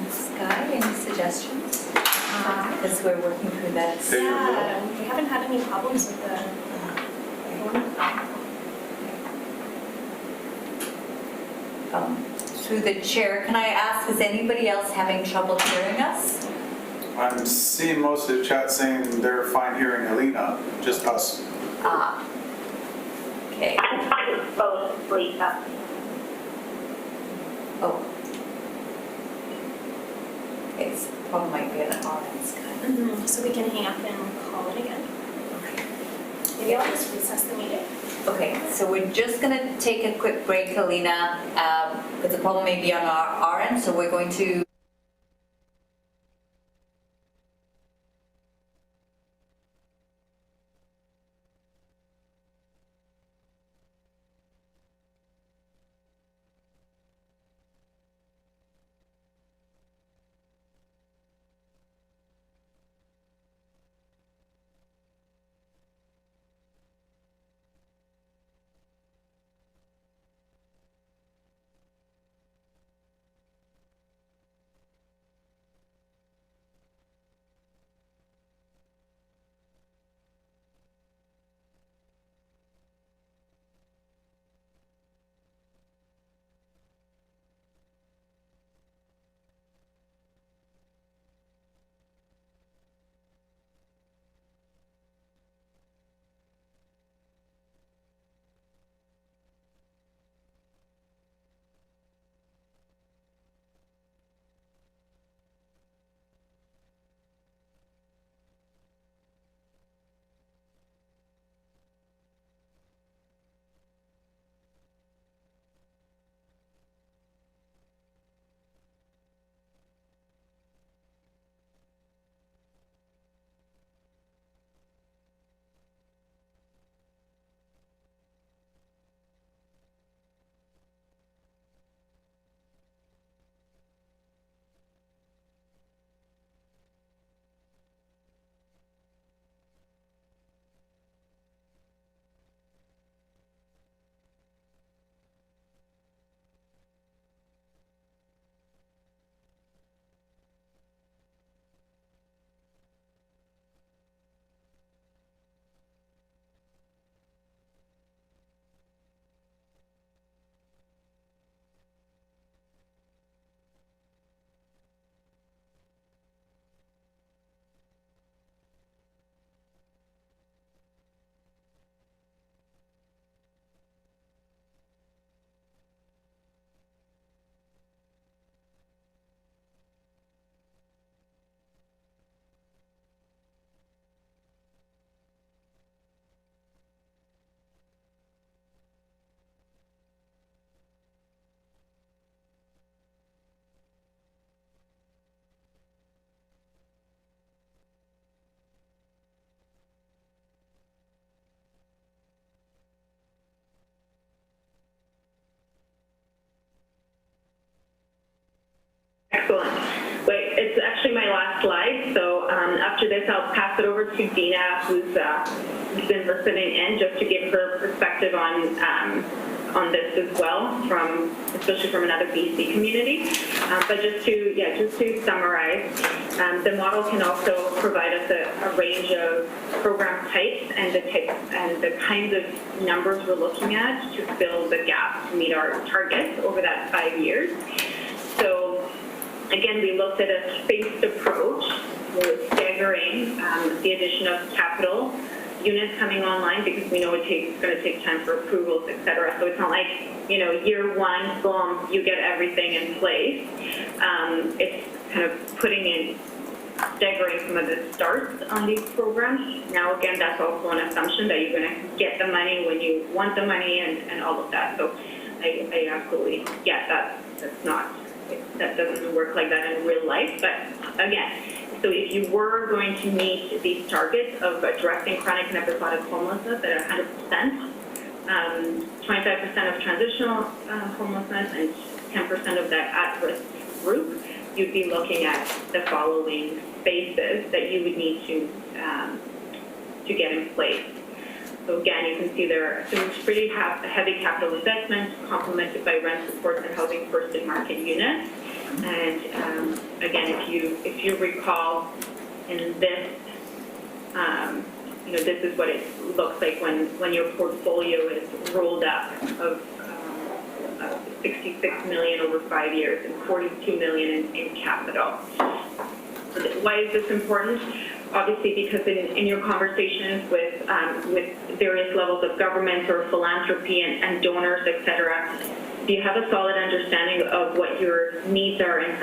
Sky, any suggestions? Because we're working through this. Yeah, we haven't had any problems with the Through the chair, can I ask, is anybody else having trouble hearing us? I'm seeing most of the chat saying they're fine hearing Alina, just us. Okay. I'm fine with both, Lisa. Oh. Okay, so the problem might be at RN's kind So we can hang up and call it again. Maybe I'll just recess the meeting. Okay, so we're just gonna take a quick break, Alina, because the problem may be on our end, so we're going to Excellent. Wait, it's actually my last slide, so after this I'll pass it over to Dina, who's been listening in, just to give her perspective on this as well, especially from another BC community. But just to summarize, the model can also provide us a range of program types and the kinds of numbers we're looking at to fill the gap to meet our targets over that 5 years. So again, we looked at a spaced approach with staggering the addition of capital units coming online, because we know it's going to take time for approvals, et cetera. So it's not like, year one, boom, you get everything in place. It's kind of putting in, staggering some of the starts on these programs. Now, again, that's also an assumption that you're going to get the money when you want the money and all of that. So I absolutely get that doesn't work like that in real life. But again, so if you were going to meet these targets of addressing chronic and episodic homelessness at 100%, 25% of transitional homelessness and 10% of that at-risk group, you'd be looking at the following spaces that you would need to get in place. So again, you can see there are some pretty heavy capital investments complemented by rent supports and housing first in market units. And again, if you recall, in this, this is what it looks like when your portfolio is rolled up of 66 million over 5 years and 42 million in capital. So why is this important? obviously because in your conversations with various levels of government or philanthropy and donors, et cetera, do you have a solid understanding of what your needs are and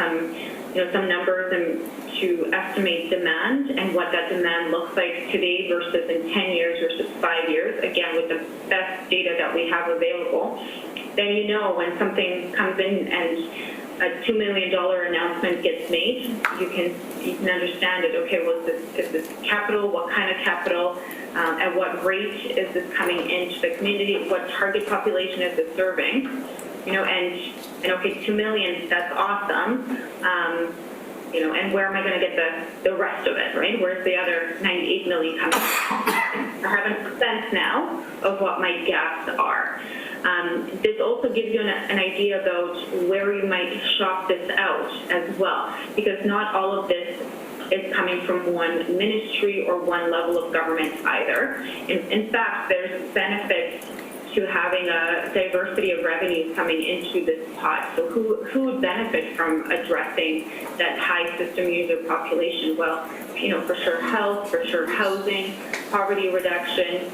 some numbers and to estimate demand and what that demand looks like today versus in 10 years versus 5 years, again, with the best data that we have available, then you know when something comes in and a $2 million announcement gets made, you can understand it. Okay, well, is this capital? What kind of capital? At what rate is this coming into the community? What target population is it serving? You know, and okay, 2 million, that's awesome. You know, and where am I going to get the rest of it, right? Where's the other 98 million coming from? I have a sense now of what my gaps are. This also gives you an idea about where you might shop this out as well, because not all of this is coming from one ministry or one level of government either. In fact, there's benefits to having a diversity of revenues coming into this pot. So who would benefit from addressing that high system user population? Well, you know, for sure health, for sure housing, poverty reduction,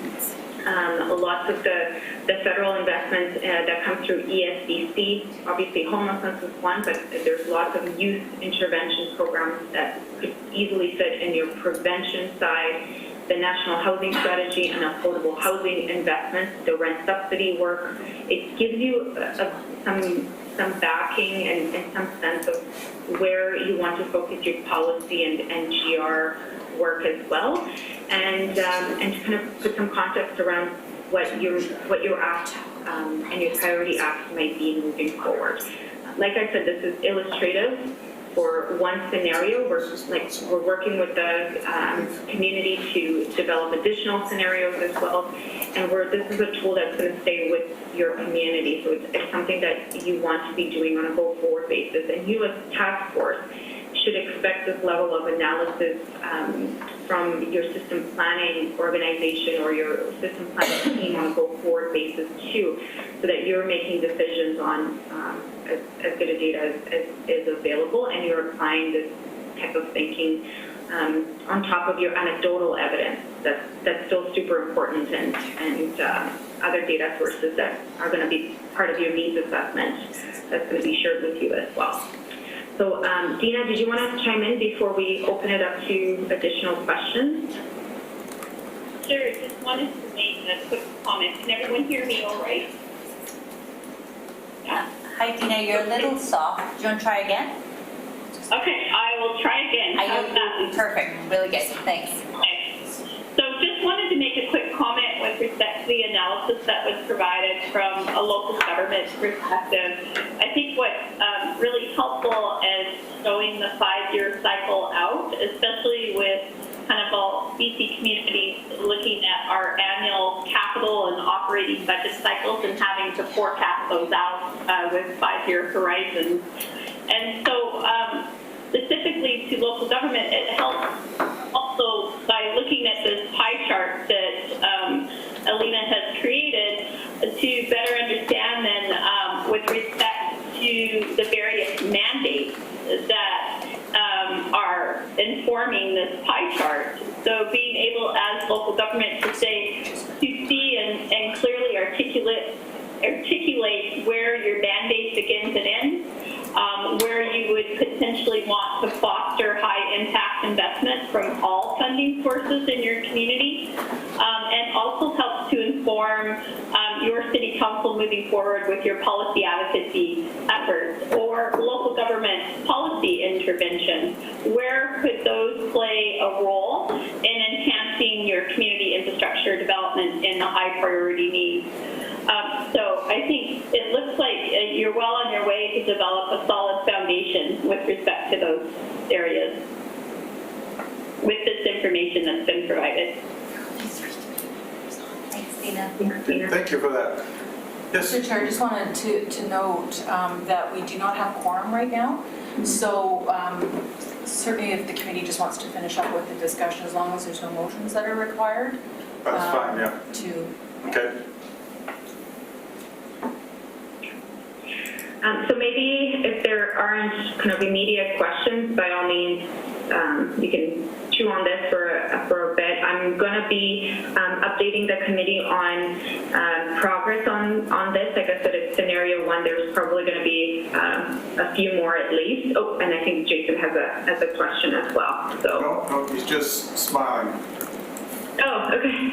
lots of the federal investments that come through ESBC. Obviously homelessness is one, but there's lots of youth intervention programs that could easily fit in your prevention side. The National Housing Strategy and affordable housing investments, the rent subsidy work. It gives you some backing and some sense of where you want to focus your policy and GR work as well, and to kind of put some context around what your act and your priority act might be moving forward. Like I said, this is illustrative. For one scenario, we're working with the community to develop additional scenarios as well, and this is a tool that's going to stay with your community. So it's something that you want to be doing on a go-forward basis, and you as task force should expect this level of analysis from your system planning organization or your system planning team on a go-forward basis too, so that you're making decisions on as good a data as is available, and you're applying this type of thinking on top of your anecdotal evidence. That's still super important, and other data sources that are going to be part of your needs assessment that's going to be shared with you as well. So, Dina, did you want to chime in before we open it up to additional questions? Sure, just wanted to make a quick comment. Can everyone hear me all right? Yeah. Hi, Dina, you're a little soft. Do you want to try again? Okay, I will try again. How's that? Perfect, really good, thanks. Okay. So just wanted to make a quick comment with respect to the analysis that was provided from a local government perspective. I think what's really helpful is showing the 5-year cycle out, especially with kind of all BC communities looking at our annual capital and operating budget cycles and having to forecast those out with 5-year horizons. And so specifically to local government, it helps also by looking at this pie chart that Alina has created to better understand then with respect to the various mandates that are informing this pie chart. So being able as local government to see and clearly articulate where your mandate begins and ends, where you would potentially want to foster high impact investment from all funding sources in your community, and also helps to inform your city council moving forward with your policy advocacy efforts or local government policy interventions. Where could those play a role in enhancing your community infrastructure development in the high priority needs? So I think it looks like you're well on your way to develop a solid foundation with respect to those areas with this information that's been provided. Thanks, Dina. Thank you for that. Yes. Mr. Chair, I just wanted to note that we do not have quorum right now. So certainly if the committee just wants to finish up with the discussion, as long as there's no motions that are required. That's fine, yeah. Okay. So maybe if there aren't kind of immediate questions, by all means, you can chew on this for a bit. I'm going to be updating the committee on progress on this. Like I said, it's scenario 1. There's probably going to be a few more at least. Oh, and I think Jason has a question as well. So. No, he's just smiling. Oh, okay.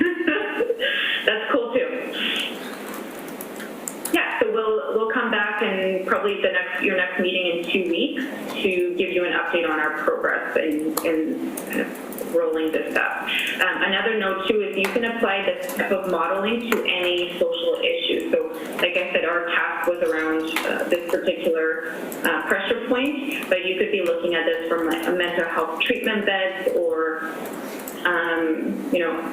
That's cool too. Yeah, so we'll come back and probably your next meeting in 2 weeks to give you an update on our progress in kind of rolling this up. Another note too is you can apply this type of modeling to any social issue. So like I said, our task was around this particular pressure point, but you could be looking at this from like a mental health treatment beds or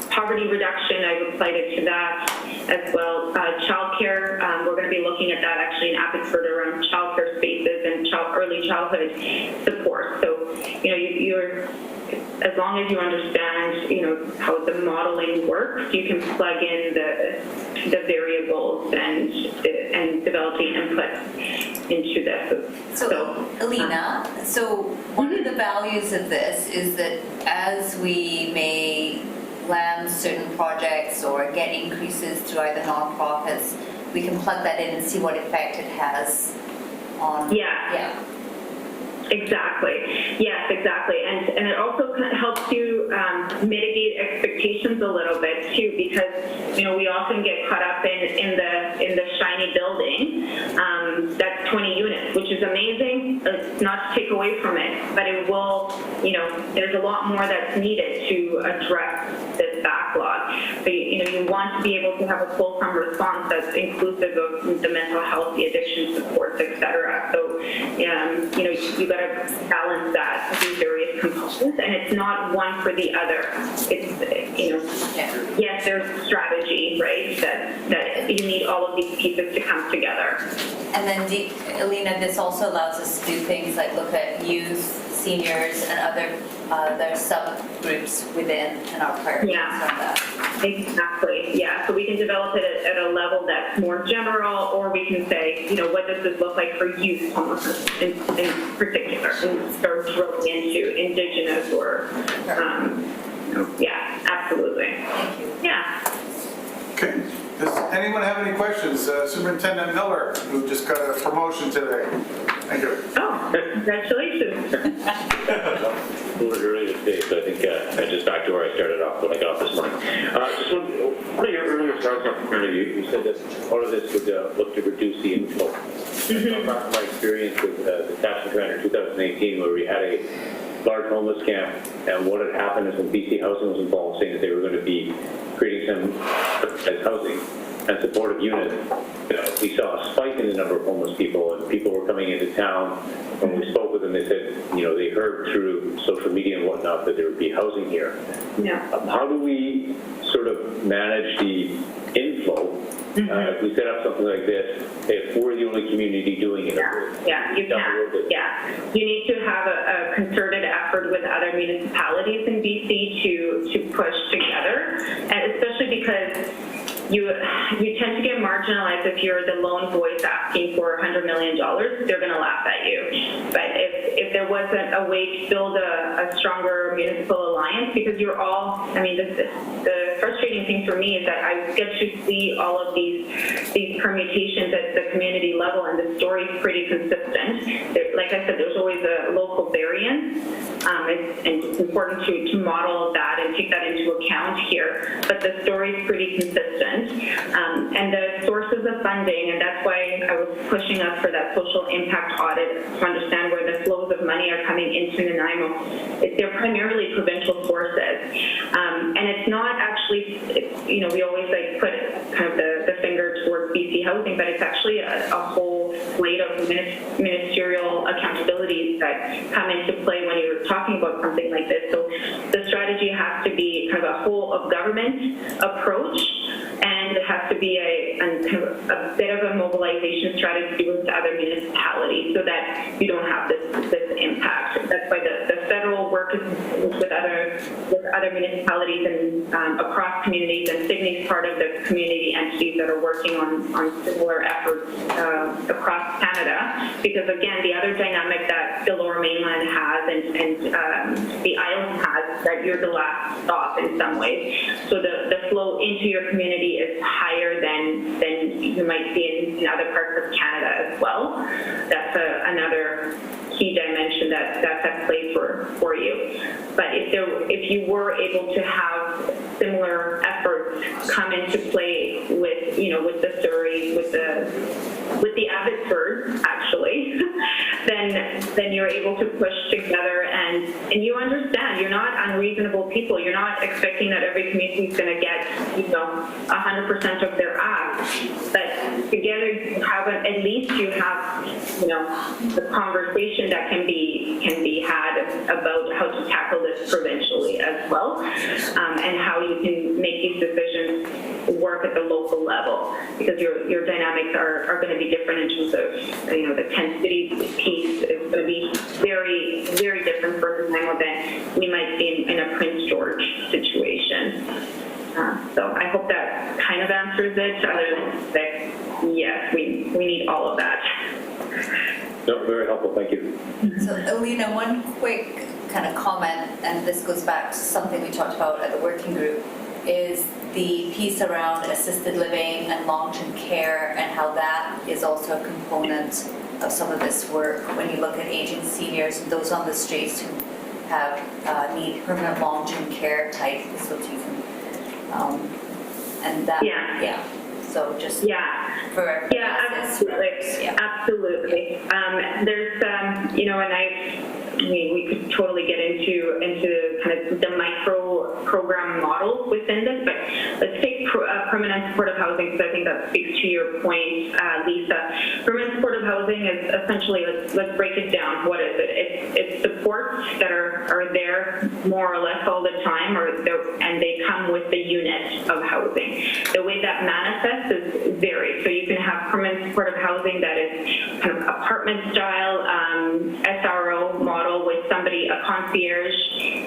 poverty reduction. I've applied it to that as well. Childcare, we're going to be looking at that actually in Abbotsford around childcare spaces and early childhood support. So, you're as long as you understand, how the modeling works, you can plug in the variables and develop the inputs into this. So Alina, one of the values of this is that as we may land certain projects or get increases through either nonprofits, we can plug that in and see what effect it has on. Yeah. Exactly. Yes, exactly. And it also helps you mitigate expectations a little bit too, because we often get caught up in the shiny building. That's 20 units, which is amazing. It's not to take away from it, but it will. There's a lot more that's needed to address this backlog. So you want to be able to have a fulsome response that's inclusive of the mental health, the addiction supports, etc. So you got to balance that, these various components, and it's not one for the other. It's yes, there's strategy, right? That you need all of these pieces to come together. And then, Alina, this also allows us to do things like look at youth, seniors, and other subgroups within our priorities on that. Exactly. Yeah. So we can develop it at a level that's more general, or we can say, what does this look like for youth homelessness in particular, and start drilling into Indigenous or, yeah, absolutely. Thank you. Yeah. Okay. Does anyone have any questions? Superintendent Miller, who just got a promotion today. Thank you. Oh, congratulations. A little early today, so I think I just back to where I started off when I got off this morning. Just one of your earlier starts off, you said that part of this would look to reduce the inflow. My experience with the tax return in 2018, where we had a large homeless camp, and what had happened is when BC Housing was involved, saying that they were going to be creating some housing and supportive units, we saw a spike in the number of homeless people, and people were coming into town. When we spoke with them, they said, they heard through social media and whatnot that there would be housing here. Yeah. How do we sort of manage the inflow? If we set up something like this, if we're the only community doing it? Yeah, you can. Yeah, you need to have a concerted effort with other municipalities in BC to push together, and especially because you tend to get marginalized if you're the lone voice asking for $100 million. They're going to laugh at you. But if there wasn't a way to build a stronger municipal alliance, because you're all, the frustrating thing for me is that I get to see all of these permutations at the community level, and the story's pretty consistent. Like I said, there's always a local variance, and it's important to model that and take that into account here. But the story's pretty consistent. And the sources of funding, and that's why I was pushing us for that social impact audit to understand where the flows of money are coming into Nanaimo. They're primarily provincial sources. And it's not actually, we always put kind of the finger towards BC Housing, but it's actually a whole slate of ministerial accountabilities that come into play when you're talking about something like this. So the strategy has to be kind of a whole of government approach, and it has to be a bit of a mobilization strategy with other municipalities so that you don't have this impact. That's why the federal work is with other municipalities and across communities, and Sydney's part of the community entities that are working on similar efforts across Canada, because again, the other dynamic that the Lower Mainland has and the island has, that you're the last stop in some ways. So the flow into your community is higher than you might see in other parts of Canada as well. That's another key dimension that's at play for you. But if you were able to have similar efforts come into play with, with the Surrey, with the Abbotsford, actually, then you're able to push together and you understand you're not unreasonable people. You're not expecting that every community is going to get, 100% of their ask. But together you have at least you have, the conversation that can be had about how to tackle this provincially as well, and how you can make these decisions work at the local level, because your dynamics are going to be different in terms of, the 10 cities piece is going to be very, very different for Nanaimo than we might see in a Prince George situation. So I hope that kind of answers it, other than that, yes, we need all of that. No, very helpful, thank you. So Alina, one quick kind of comment, and this goes back to something we talked about at the working group, is the piece around assisted living and long-term care and how that is also a component of some of this work when you look at aging seniors and those on the streets who have need permanent long-term care type facilities and that, yeah. So just for absolutely, absolutely. There's and we could totally get into kind of the micro program model within this, but let's take permanent supportive housing, because I think that speaks to your point, Lisa. Permanent supportive housing is essentially, let's break it down. What is it? It's supports that are there more or less all the time, and they come with the unit of housing. The way that manifests is varied. So you can have permanent supportive housing that is kind of apartment style, SRO model with somebody, a concierge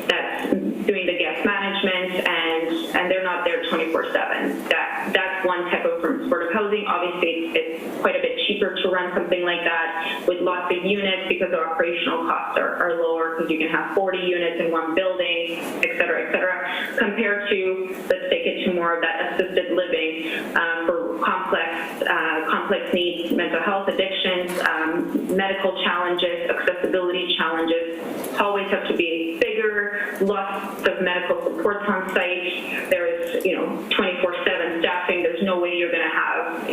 that's doing the guest management, and they're not there 24/7. That's one type of supportive housing. Obviously, it's quite a bit cheaper to run something like that with lots of units, because the operational costs are lower, because you can have 40 units in one building, et cetera, compared to, let's take it to more of that assisted living for complex needs, mental health, addictions, medical challenges, accessibility challenges. Hallways have to be bigger, lots of medical supports on site. There is, 24/7 staffing. There's no way you're going to have,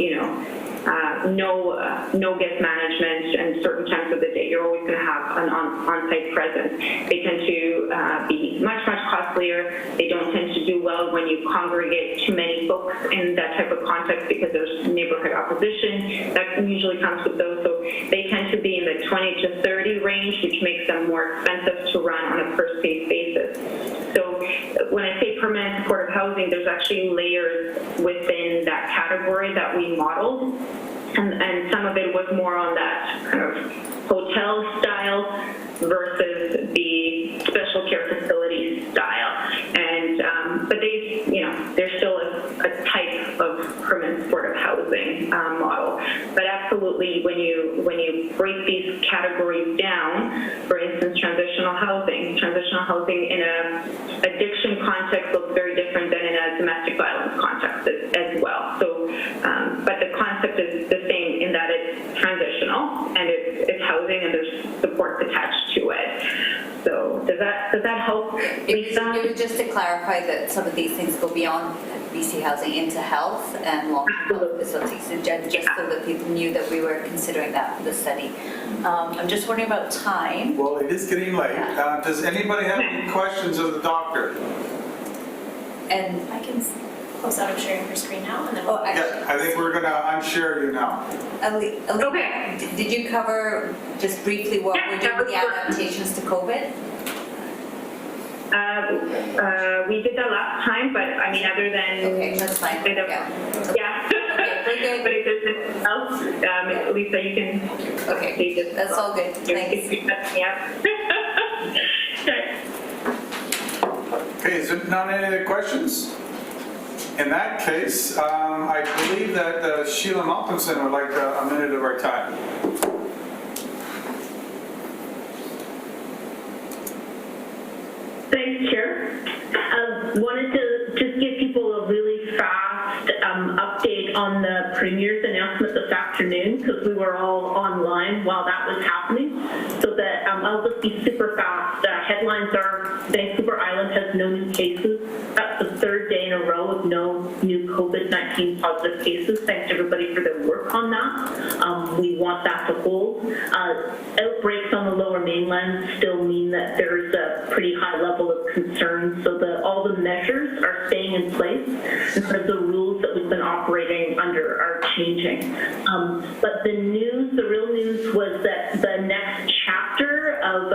no guest management, and certain times of the day you're always going to have an on-site presence. They tend to be much costlier. They don't tend to do well when you congregate too many folks in that type of context, because there's neighborhood opposition that usually comes with those. So they tend to be in the 20 to 30 range, which makes them more expensive to run on a per space basis. So when I say permanent supportive housing, there's actually layers within that category that we modeled. And some of it was more on that kind of hotel style versus the special care facility style. And but there's still a type of permanent supportive housing model. But absolutely, when you break these categories down, for instance, transitional housing in a addiction context looks very different than in a domestic violence context as well. So, but the concept is the same in that it's transitional and it's housing and there's supports attached to it. So does that help, Lisa? Just to clarify that some of these things go beyond BC Housing into health and long-term facilities, and just so that people knew that we were considering that for the study. I'm just wondering about time. Well, it is getting late. Does anybody have any questions of the doctor? And I can close out of sharing her screen now, and then Yeah, I think we're going to unshare you now. Okay. Did you cover just briefly what we're doing with the adaptations to COVID? We did that last time, but I mean, other than... Okay, that's fine. Yeah. Okay, we're good. But if there's anything else, Lisa, you can... Okay, that's all good. Thanks. Yeah. Okay, is there not any other questions? In that case, I believe that Sheila Malcolmson would like a minute of our time. Thanks, Chair. Wanted to just give people a really fast update on the Premier's announcement this afternoon, because we were all online while that was happening. So that I'll just be super fast. Headlines are Vancouver Island has no new cases. That's the third day in a row of no new COVID-19 positive cases. Thanks to everybody for their work on that. We want that to hold. Outbreaks on the Lower Mainland still mean that there's a pretty high level of concern, so all the measures are staying in place, and so the rules that we've been operating under are changing. But the real news was that the next chapter of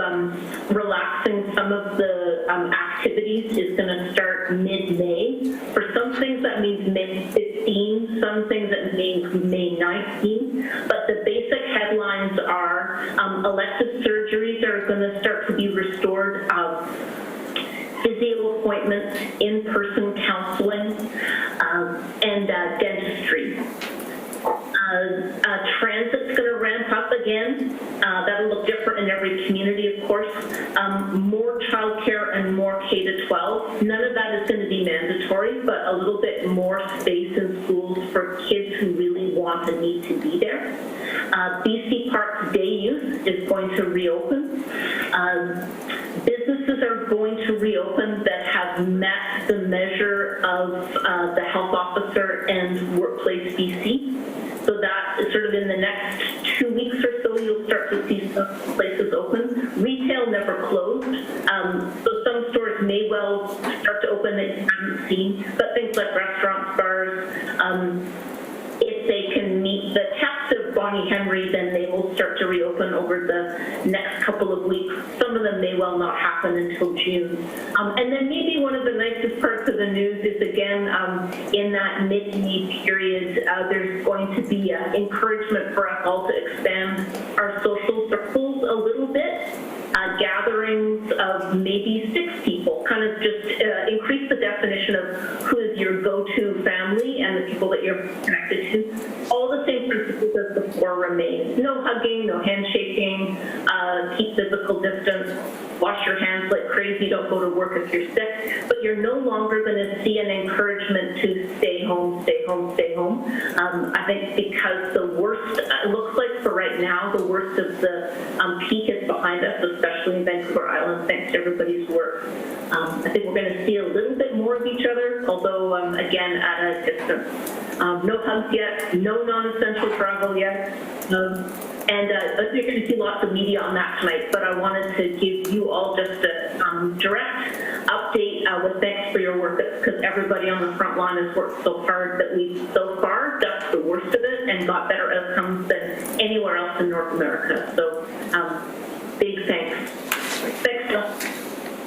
relaxing some of the activities is going to start mid-May. For some things that means May 15, some things that means May 19, but the basic headlines are elective surgeries are going to start to be restored, physio appointments, in-person counseling, and dentistry. Transit's going to ramp up again. That'll look different in every community, of course. More childcare and more K-12. None of that is going to be mandatory, but a little bit more space in schools for kids who really want and need to be there. BC Park's day use is going to reopen. Businesses are going to reopen that have met the measure of the health officer and Workplace BC. So that is sort of in the next 2 weeks or so, you'll start to see some places open. Retail never closed, so some stores may well start to open that you haven't seen, but things like restaurants, bars, if they can meet the test of Bonnie Henry, then they will start to reopen over the next couple of weeks. Some of them may well not happen until June. And then maybe one of the nicest parts of the news is, again, in that mid-May period, there's going to be encouragement for us all to expand our social circles a little bit. Gatherings of maybe 6 people, kind of just increase the definition of who is your go-to family and the people that you're connected to. All the same principles as before remain. No hugging, no handshaking, keep physical distance, wash your hands like crazy, don't go to work if you're sick, but you're no longer going to see an encouragement to stay home, stay home, stay home. I think because the worst, it looks like for right now, the worst of the peak is behind us, especially in Vancouver Island, thanks to everybody's work. I think we're going to see a little bit more of each other, although, again, at a distance. No hugs yet, no non-essential travel yet. And you're going to see lots of media on that tonight, but I wanted to give you all just a direct update with thanks for your work, because everybody on the front line has worked so hard that we've so far ducked the worst of it and got better outcomes than anywhere else in North America. So big thanks. Thanks, Jill.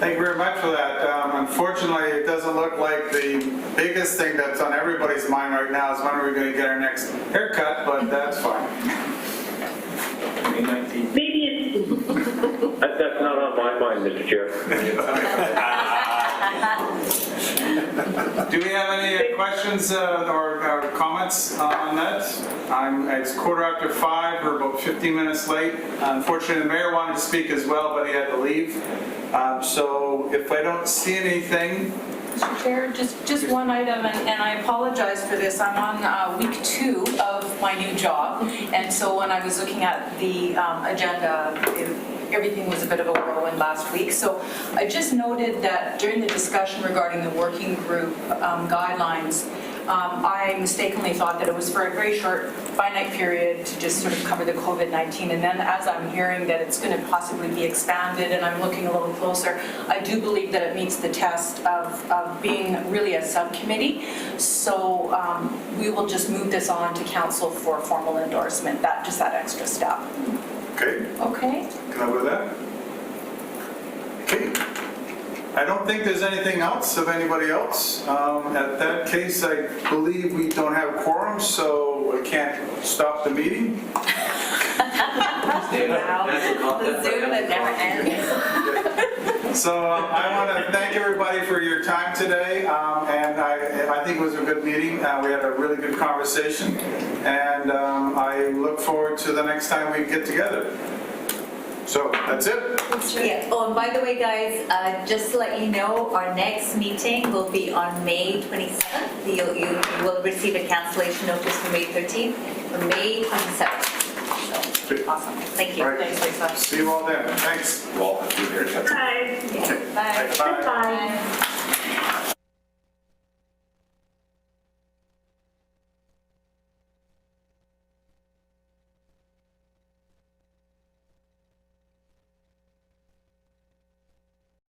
Thank you very much for that. Unfortunately, it doesn't look like the biggest thing that's on everybody's mind right now is when are we going to get our next haircut, but that's fine. Maybe it's... That's not on my mind, Mr. Chair. Do we have any questions or comments on that? It's 5:15. We're about 15 minutes late. Unfortunately, the mayor wanted to speak as well, but he had to leave. So if I don't see anything... Mr. Chair, just one item, and I apologize for this. I'm on week 2 of my new job, and so when I was looking at the agenda, everything was a bit of a whirlwind last week. So I just noted that during the discussion regarding the working group guidelines, I mistakenly thought that it was for a very short, finite period to just sort of cover the COVID-19. And then as I'm hearing that it's going to possibly be expanded and I'm looking a little closer, I do believe that it meets the test of being really a subcommittee. So we will just move this on to council for formal endorsement, just that extra step. Okay. Okay. Can I go with that? Okay. I don't think there's anything else of anybody else. At that case, I believe we don't have quorum, so I can't stop the meeting. The Zoom that never ends. So I want to thank everybody for your time today, and I think it was a good meeting. We had a really good conversation, and I look forward to the next time we get together. So that's it. Yeah. Oh, and by the way, guys, just to let you know, our next meeting will be on May 27th. You will receive a cancellation notice for May 13th, for May 27th. So, awesome. Thank you. All right. Thanks, Lisa. See you all then. Thanks. Well, have a good haircut. Hi. Yeah. Bye. Bye. Bye.